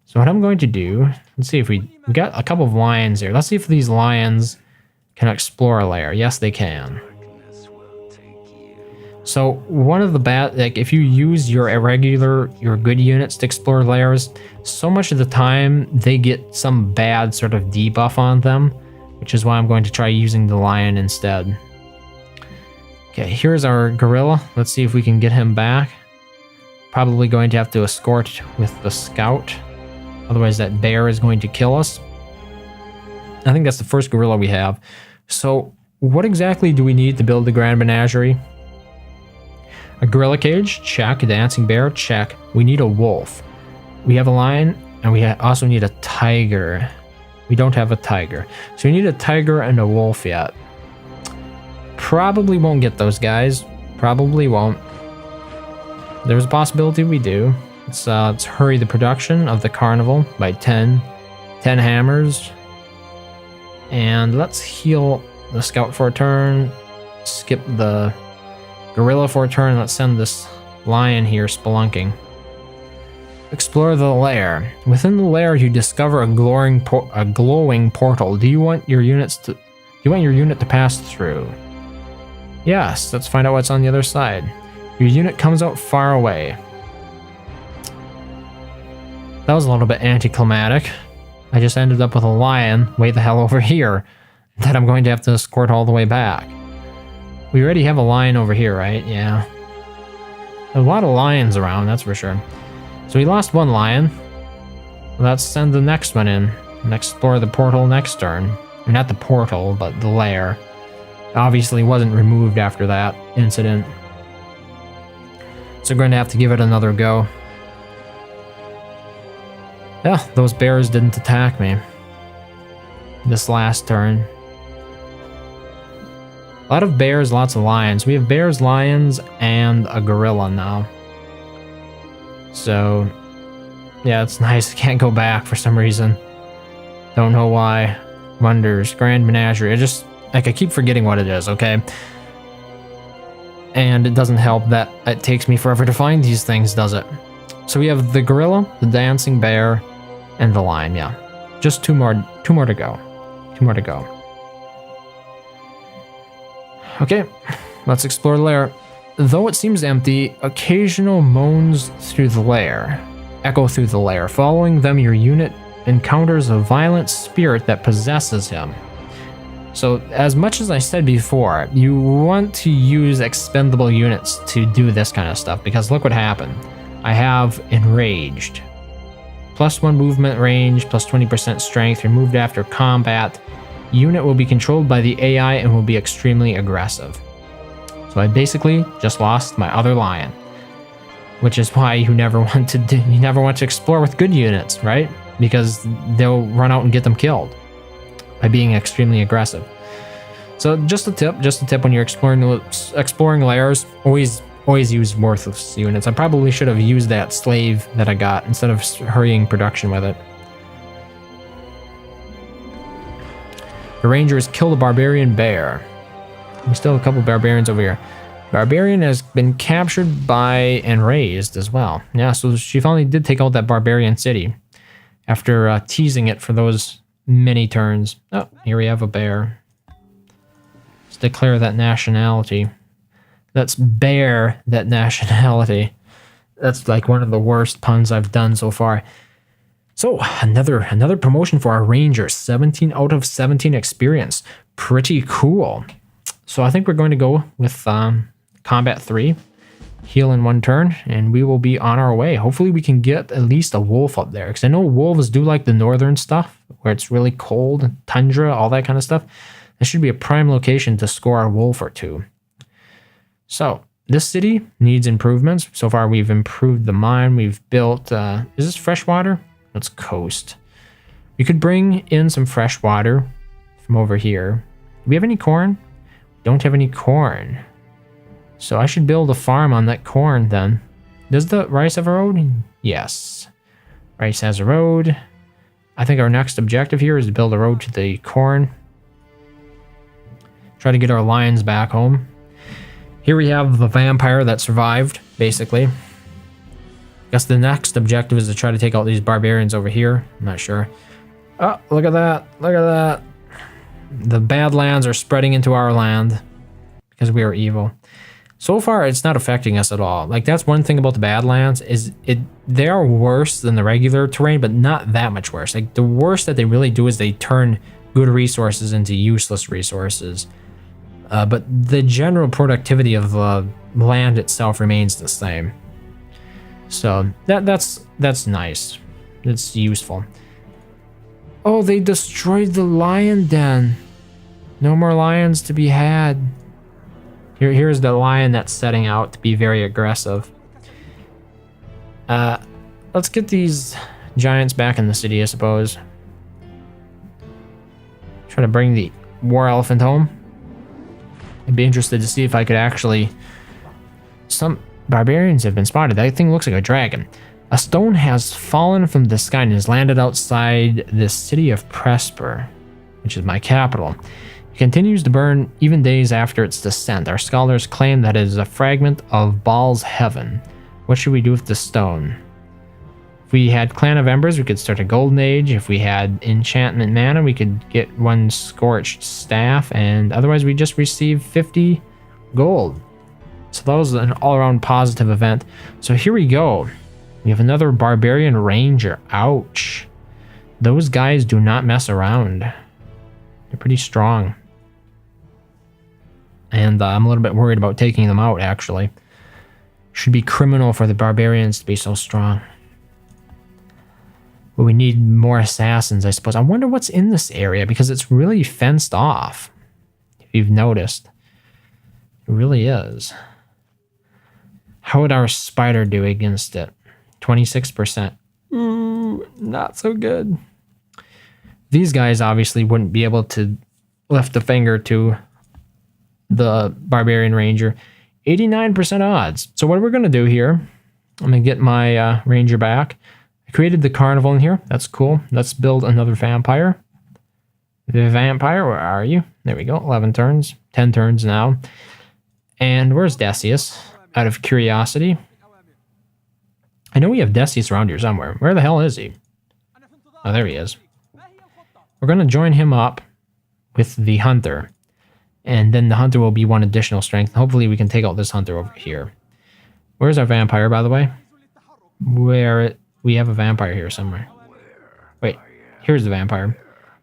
So what I'm going to do, let's see if we got a couple of lions here. Let's see if these lions can explore a lair. Yes, they can. So one of the bad, like if you use your good units to explore lairs, so much of the time they get some bad sort of debuff on them, which is why I'm going to try using the lion instead. Okay, here's our gorilla. Let's see if we can get him back. Probably going to have to escort with the scout. Otherwise that bear is going to kill us. I think that's the first gorilla we have. So what exactly do we need to build the Grand Menagerie? A gorilla cage, check. A dancing bear, check. We need a wolf. We have a lion, and we also need a tiger. We don't have a tiger. So we need a tiger and a wolf yet. Probably won't get those guys. Probably won't. There's a possibility we do. Let's hurry the production of the carnival by 10 hammers. And let's heal the scout for a turn. Skip the gorilla for a turn. Let's send this lion here spelunking. Explore the lair. Within the lair, you discover a glowing portal. Do you want your unit to pass through? Yes. Let's find out what's on the other side. Your unit comes out far away. That was a little bit anticlimactic. I just ended up with a lion way the hell over here that I'm going to have to escort all the way back. We already have a lion over here, right? Yeah. A lot of lions around, that's for sure. So we lost one lion. Let's send the next one in and explore the portal next turn. Or not the portal, but the lair. Obviously wasn't removed after that incident. So we're going to have to give it another go. Yeah, those bears didn't attack me this last turn. A lot of bears, lots of lions. We have bears, lions, and a gorilla now. So, yeah, it's nice. I can't go back for some reason. Don't know why. Wonders. Grand Menagerie. I keep forgetting what it is, okay? And it doesn't help that it takes me forever to find these things, does it? So we have the gorilla, the dancing bear, and the lion, yeah. Just two more to go. 2 more to go. Okay, let's explore the lair. Though it seems empty, occasional moans through the lair echo through the lair. Following them, your unit encounters a violent spirit that possesses him. So, as much as I said before, you want to use expendable units to do this kind of stuff, because look what happened. I have Enraged. +1 movement range, +20% strength, removed after combat. Unit will be controlled by the AI and will be extremely aggressive. So I basically just lost my other lion, which is why you never want to explore with good units, right? Because they'll run out and get them killed by being extremely aggressive. So just a tip when you're exploring lairs, always use worthless units. I probably should have used that slave that I got instead of hurrying production with it. The rangers kill the barbarian bear. We still have a couple barbarians over here. Barbarian has been captured by and raised as well. Yeah, so she finally did take out that barbarian city after teasing it for those many turns. Oh, here we have a bear. Let's declare that nationality. Let's bear that nationality. That's like one of the worst puns I've done so far. So another promotion for our ranger. 17 out of 17 experience. Pretty cool. So I think we're going to go with combat 3. heal in 1 turn, and we will be on our way. Hopefully we can get at least a wolf up there, because I know wolves do like the northern stuff, where it's really cold, tundra, all that kind of stuff. This should be a prime location to score a wolf or 2. So, this city needs improvements. So far we've improved the mine, we've built, is this fresh water? It's coast. We could bring in some fresh water from over here. Do we have any corn? Don't have any corn. So I should build a farm on that corn then. Does the rice have a road? Yes. Rice has a road. I think our next objective here is to build a road to the corn. Try to get our lions back home. Here we have the vampire that survived, basically. I guess the next objective is to try to take out these barbarians over here. I'm not sure. Oh, look at that. Look at that. The Badlands are spreading into our land because we are evil. So far, it's not affecting us at all. Like, that's one thing about the Badlands is they are worse than the regular terrain, but not that much worse. Like, the worst that they really do is they turn good resources into useless resources. But the general productivity of the land itself remains the same. So that's nice. It's useful. Oh, they destroyed the lion den. No more lions to be had. Here's the lion that's setting out to be very aggressive. Let's get these giants back in the city, I suppose. Try to bring the war elephant home. I'd be interested to see if I could actually... Some barbarians have been spotted. That thing looks like a dragon. A stone has fallen from the sky and has landed outside the city of Presper, which is my capital. It continues to burn even days after its descent. Our scholars claim that it is a fragment of Baal's heaven. What should we do with the stone? If we had Clan of Embers, we could start a golden age. If we had enchantment mana, we could get 1 scorched staff, and otherwise we just receive 50 gold. So that was an all-around positive event. So here we go. We have another barbarian ranger. Ouch. Those guys do not mess around. They're pretty strong. And I'm a little bit worried about taking them out, actually. Should be criminal for the barbarians to be so strong. But we need more assassins, I suppose. I wonder what's in this area, because it's really fenced off. If you've noticed. It really is. How would our spider do against it? 26%. Ooh, not so good. These guys obviously wouldn't be able to lift a finger to the barbarian ranger. 89% odds. So what we're going to do here, I'm going to get my ranger back. I created the carnival in here. That's cool. Let's build another vampire. The vampire, where are you? There we go. 11 turns. 10 turns now. And where's Decius? Out of curiosity. I know we have Decius around here somewhere. Where the hell is he? Oh, there he is. We're going to join him up with the hunter. And then the hunter will be 1 additional strength. Hopefully we can take out this hunter over here. Where's our vampire, by the way? We have a vampire here somewhere. Wait, here's the vampire.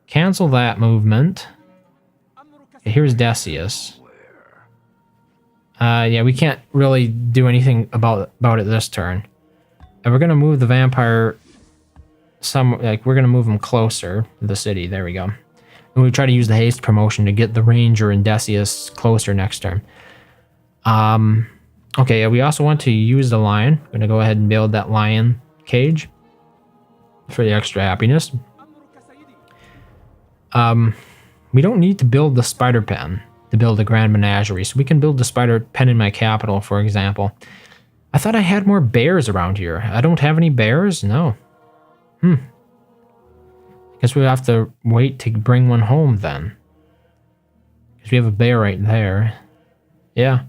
Cancel that movement. Okay, here's Decius. Yeah, we can't really do anything about it this turn. And we're gonna move the vampire we're gonna move him closer to the city. There we go. And we try to use the haste promotion to get the ranger and Decius closer next turn. Okay, yeah, we also want to use the lion. I'm gonna go ahead and build that lion cage for the extra happiness. We don't need to build the spider pen to build a grand menagerie, so we can build the spider pen in my capital, for example. I thought I had more bears around here. I don't have any bears? No. Guess we have to wait to bring one home then. Because we have a bear right there. Yeah.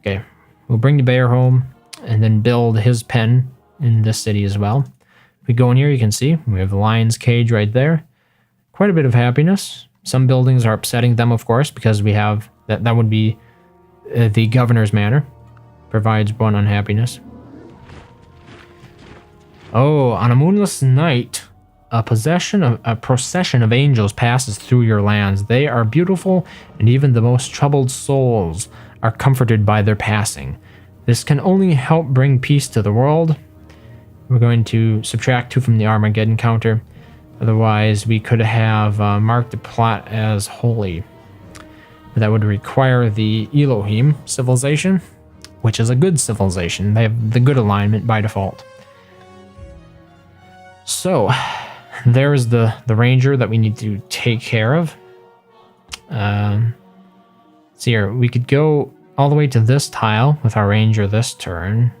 Okay. We'll bring the bear home and then build his pen in this city as well. If we go in here, you can see we have the lion's cage right there. Quite a bit of happiness. Some buildings are upsetting them, of course, because we have... That would be the governor's manor. Provides 1 unhappiness. Oh, on a moonless night, a procession of angels passes through your lands. They are beautiful, and even the most troubled souls are comforted by their passing. This can only help bring peace to the world. We're going to subtract 2 from the Armageddon counter. Otherwise, we could have marked the plot as holy. But that would require the Elohim civilization, which is a good civilization. They have the good alignment by default. So, there's the ranger that we need to take care of. Let's see here. We could go all the way to this tile with our ranger this turn.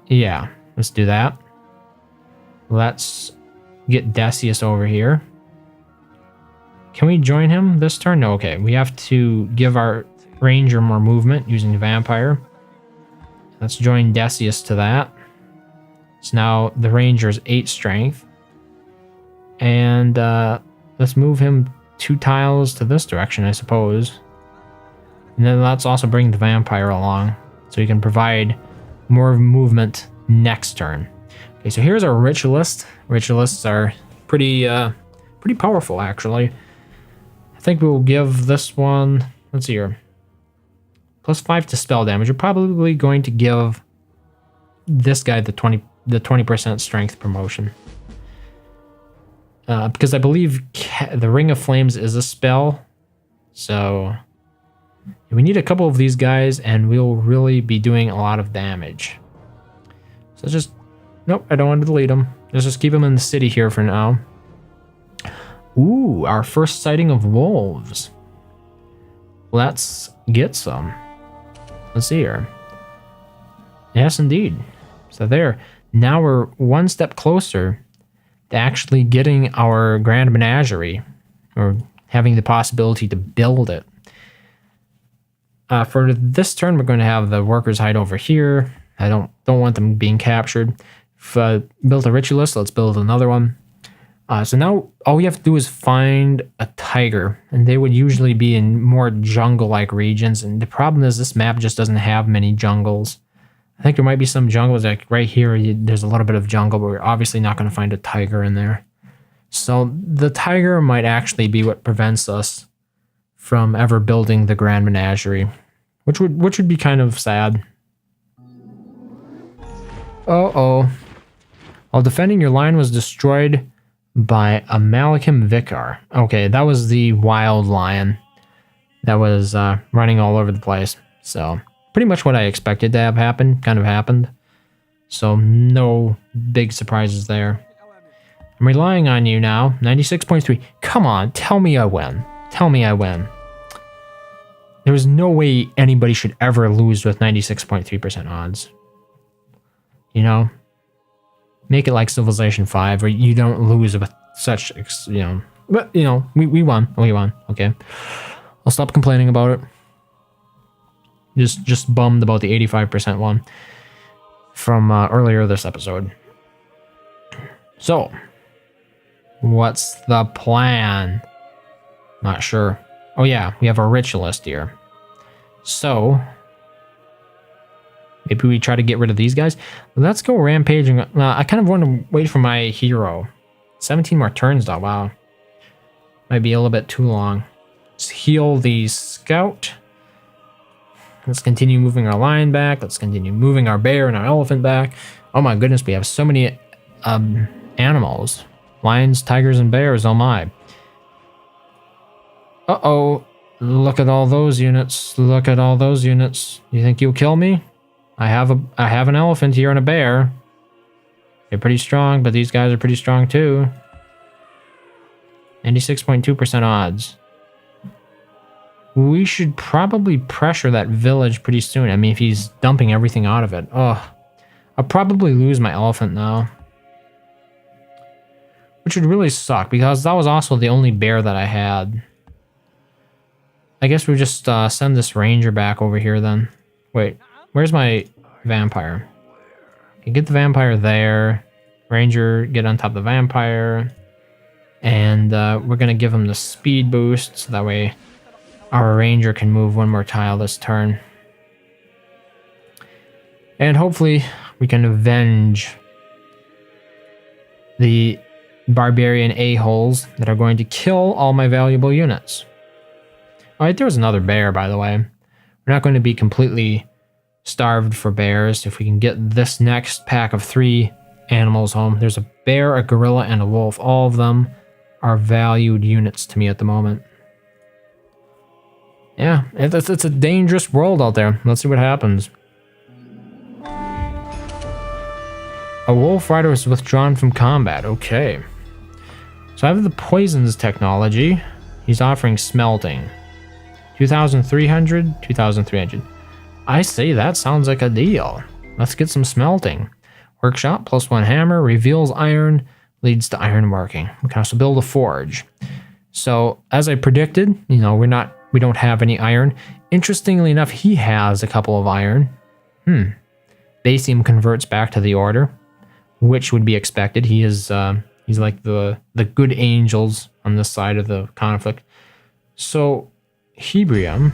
Yeah, let's do that. Let's get Decius over here. Can we join him this turn? No, okay. We have to give our ranger more movement using the vampire. Let's join Decius to that. So now the ranger is 8 strength. And let's move him 2 tiles to this direction, I suppose. And then let's also bring the vampire along so he can provide more movement next turn. Okay, so here's our ritualist. Ritualists are pretty powerful, actually. I think we'll give this one, let's see here, +5 to spell damage. We're probably going to give this guy the 20% strength promotion. Because I believe the Ring of Flames is a spell. So we need a couple of these guys and we'll really be doing a lot of damage. So just, nope, I don't want to delete them. Let's just keep them in the city here for now. Ooh, our first sighting of wolves. Let's get some. Let's see here. Yes, indeed. So there. Now we're one step closer to actually getting our Grand Menagerie, or having the possibility to build it. For this turn, we're going to have the workers hide over here. I don't want them being captured. Built a ritualist, let's build another one. So now all we have to do is find a tiger, and they would usually be in more jungle-like regions. And the problem is this map just doesn't have many jungles. I think there might be some jungles, like right here, there's a little bit of jungle, but we're obviously not going to find a tiger in there. So the tiger might actually be what prevents us from ever building the Grand Menagerie, which would be kind of sad. Uh-oh. While defending, your line was destroyed by a Malachim Vicar. Okay, that was the wild lion that was running all over the place. So pretty much what I expected to have happen kind of happened. So no big surprises there. I'm relying on you now. 96.3. Come on, tell me I win. Tell me I win. There was no way anybody should ever lose with 96.3% odds. You know? Make it like Civilization 5 where you don't lose with such, you know. But, you know, we won. We won. Okay. I'll stop complaining about it. Just bummed about the 85% one from earlier this episode. So, what's the plan? Not sure. Oh yeah, we have a ritualist here. So, maybe we try to get rid of these guys. Let's go rampaging. I kind of want to wait for my hero. 17 more turns though, wow. Might be a little bit too long. Let's heal the scout. Let's continue moving our lion back. Let's continue moving our bear and our elephant back. Oh my goodness, we have so many animals. Lions, tigers, and bears, oh my. Uh-oh. Look at all those units. Look at all those units. You think you'll kill me? I have an elephant here and a bear. They're pretty strong, but these guys are pretty strong too. 96.2% odds. We should probably pressure that village pretty soon. I mean, if he's dumping everything out of it. Oh, I'll probably lose my elephant now. Which would really suck, because that was also the only bear that I had. I guess we just send this ranger back over here then. Wait, where's my vampire? Okay, get the vampire there. Ranger, get on top of the vampire. And we're going to give him the speed boost, so that way our ranger can move one more tile this turn. And hopefully we can avenge the barbarian a-holes that are going to kill all my valuable units. Alright, there was another bear, by the way. We're not going to be completely starved for bears if we can get this next pack of 3 animals home. There's a bear, a gorilla, and a wolf. All of them are valued units to me at the moment. Yeah, it's a dangerous world out there. Let's see what happens. A wolf rider is withdrawn from combat. Okay. So I have the poisons technology. He's offering smelting. 2,300, 2,300. I say that sounds like a deal. Let's get some smelting. Workshop, +1 hammer, reveals iron, leads to iron working. We can also build a forge. So as I predicted, you know, we don't have any iron. Interestingly enough, he has a couple of iron. Basium converts back to the order, which would be expected. He is he's like the good angels on this side of the conflict. So Hebrium,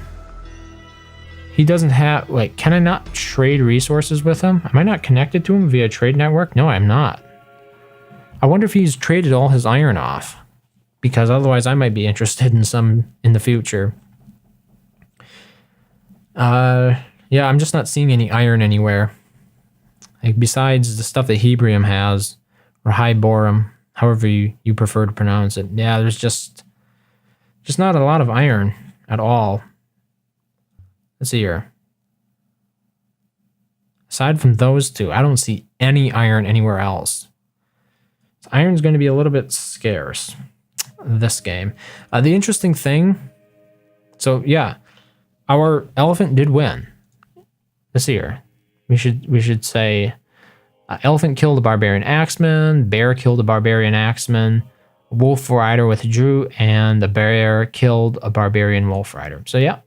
he doesn't have, like, can I not trade resources with him? Am I not connected to him via trade network? No, I'm not. I wonder if he's traded all his iron off, because otherwise I might be interested in some in the future. Yeah, I'm just not seeing any iron anywhere. Like, besides the stuff that Hebrium has, or Hyborum, however you prefer to pronounce it. Yeah, there's just not a lot of iron at all. Let's see here. Aside from those two, I don't see any iron anywhere else. So iron's going to be a little bit scarce this game. The interesting thing, so yeah, our elephant did win. Let's see here. We should say elephant killed a barbarian axeman, bear killed a barbarian axeman, wolf rider withdrew, and the bear killed a barbarian wolf rider. So yep.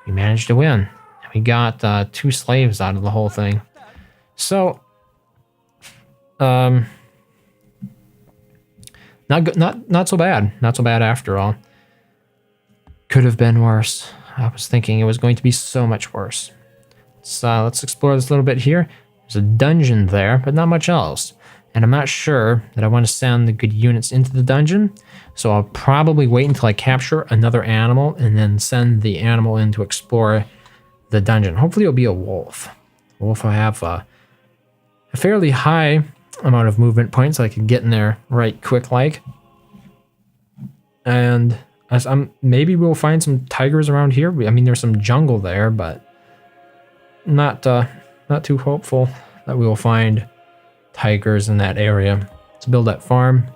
We managed to win. We got 2 slaves out of the whole thing. So, not so bad. Not so bad after all. Could have been worse. I was thinking it was going to be so much worse. So let's explore this a little bit here. There's a dungeon there, but not much else. And I'm not sure that I want to send the good units into the dungeon, so I'll probably wait until I capture another animal and then send the animal in to explore the dungeon. Hopefully it'll be a wolf. Wolf will have a fairly high amount of movement points, so I can get in there right quick like. And as maybe we'll find some tigers around here. I mean, there's some jungle there, but not too hopeful that we will find tigers in that area. Let's build that farm.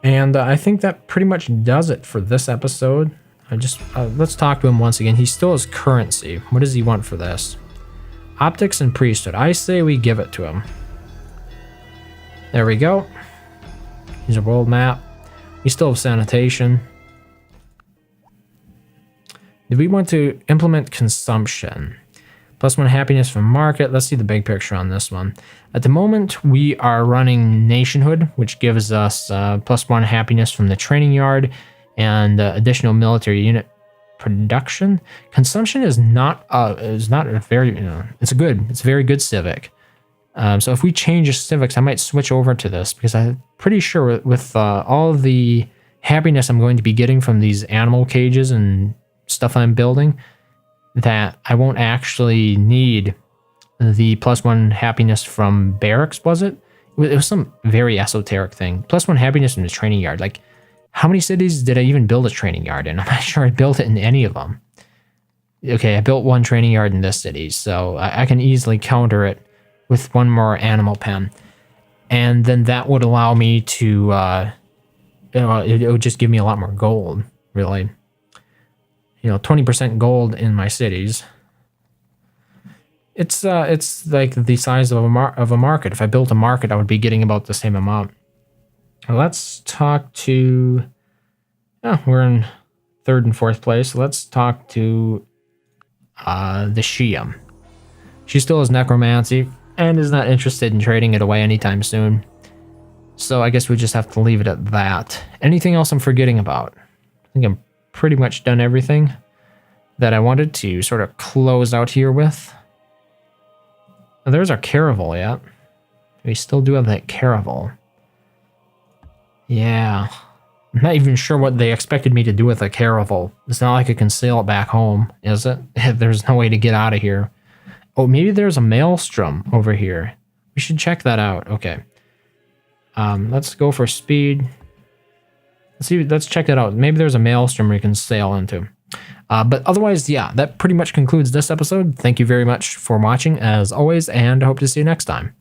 And I think that pretty much does it for this episode. Let's talk to him once again. He still has currency. What does he want for this? Optics and priesthood. I say we give it to him. There we go. Here's a world map. We still have sanitation. Do we want to implement consumption? +1 happiness from market. Let's see the big picture on this one. At the moment, we are running nationhood, which gives us +1 happiness from the training yard and additional military unit production. Consumption is not a very, it's a very good civic. So if we change civics, I might switch over to this, because I'm pretty sure with all of the happiness I'm going to be getting from these animal cages and stuff I'm building, that I won't actually need the +1 happiness from barracks, was it? It was some very esoteric thing. +1 happiness from the training yard. Like, how many cities did I even build a training yard in? I'm not sure I built it in any of them. Okay, I built 1 training yard in this city, so I can easily counter it with 1 more animal pen. And then that would allow me to, it would just give me a lot more gold, really. 20% gold in my cities. It's like the size of a market. If I built a market, I would be getting about the same amount. Let's talk to... Oh, we're in 3rd and 4th place. Let's talk to the Shia. She still has necromancy and is not interested in trading it away anytime soon. So I guess we just have to leave it at that. Anything else I'm forgetting about? I think I'm pretty much done everything that I wanted to sort of close out here with. Oh, there's our caravel, yeah. We still do have that caravel. Yeah. I'm not even sure what they expected me to do with a caravel. It's not like I can sail it back home, is it? There's no way to get out of here. Oh, maybe there's a maelstrom over here. We should check that out. Okay. Let's go for speed. Let's check that out. Maybe there's a maelstrom we can sail into. But otherwise, yeah, that pretty much concludes this episode. Thank you very much for watching, as always, and I hope to see you next time.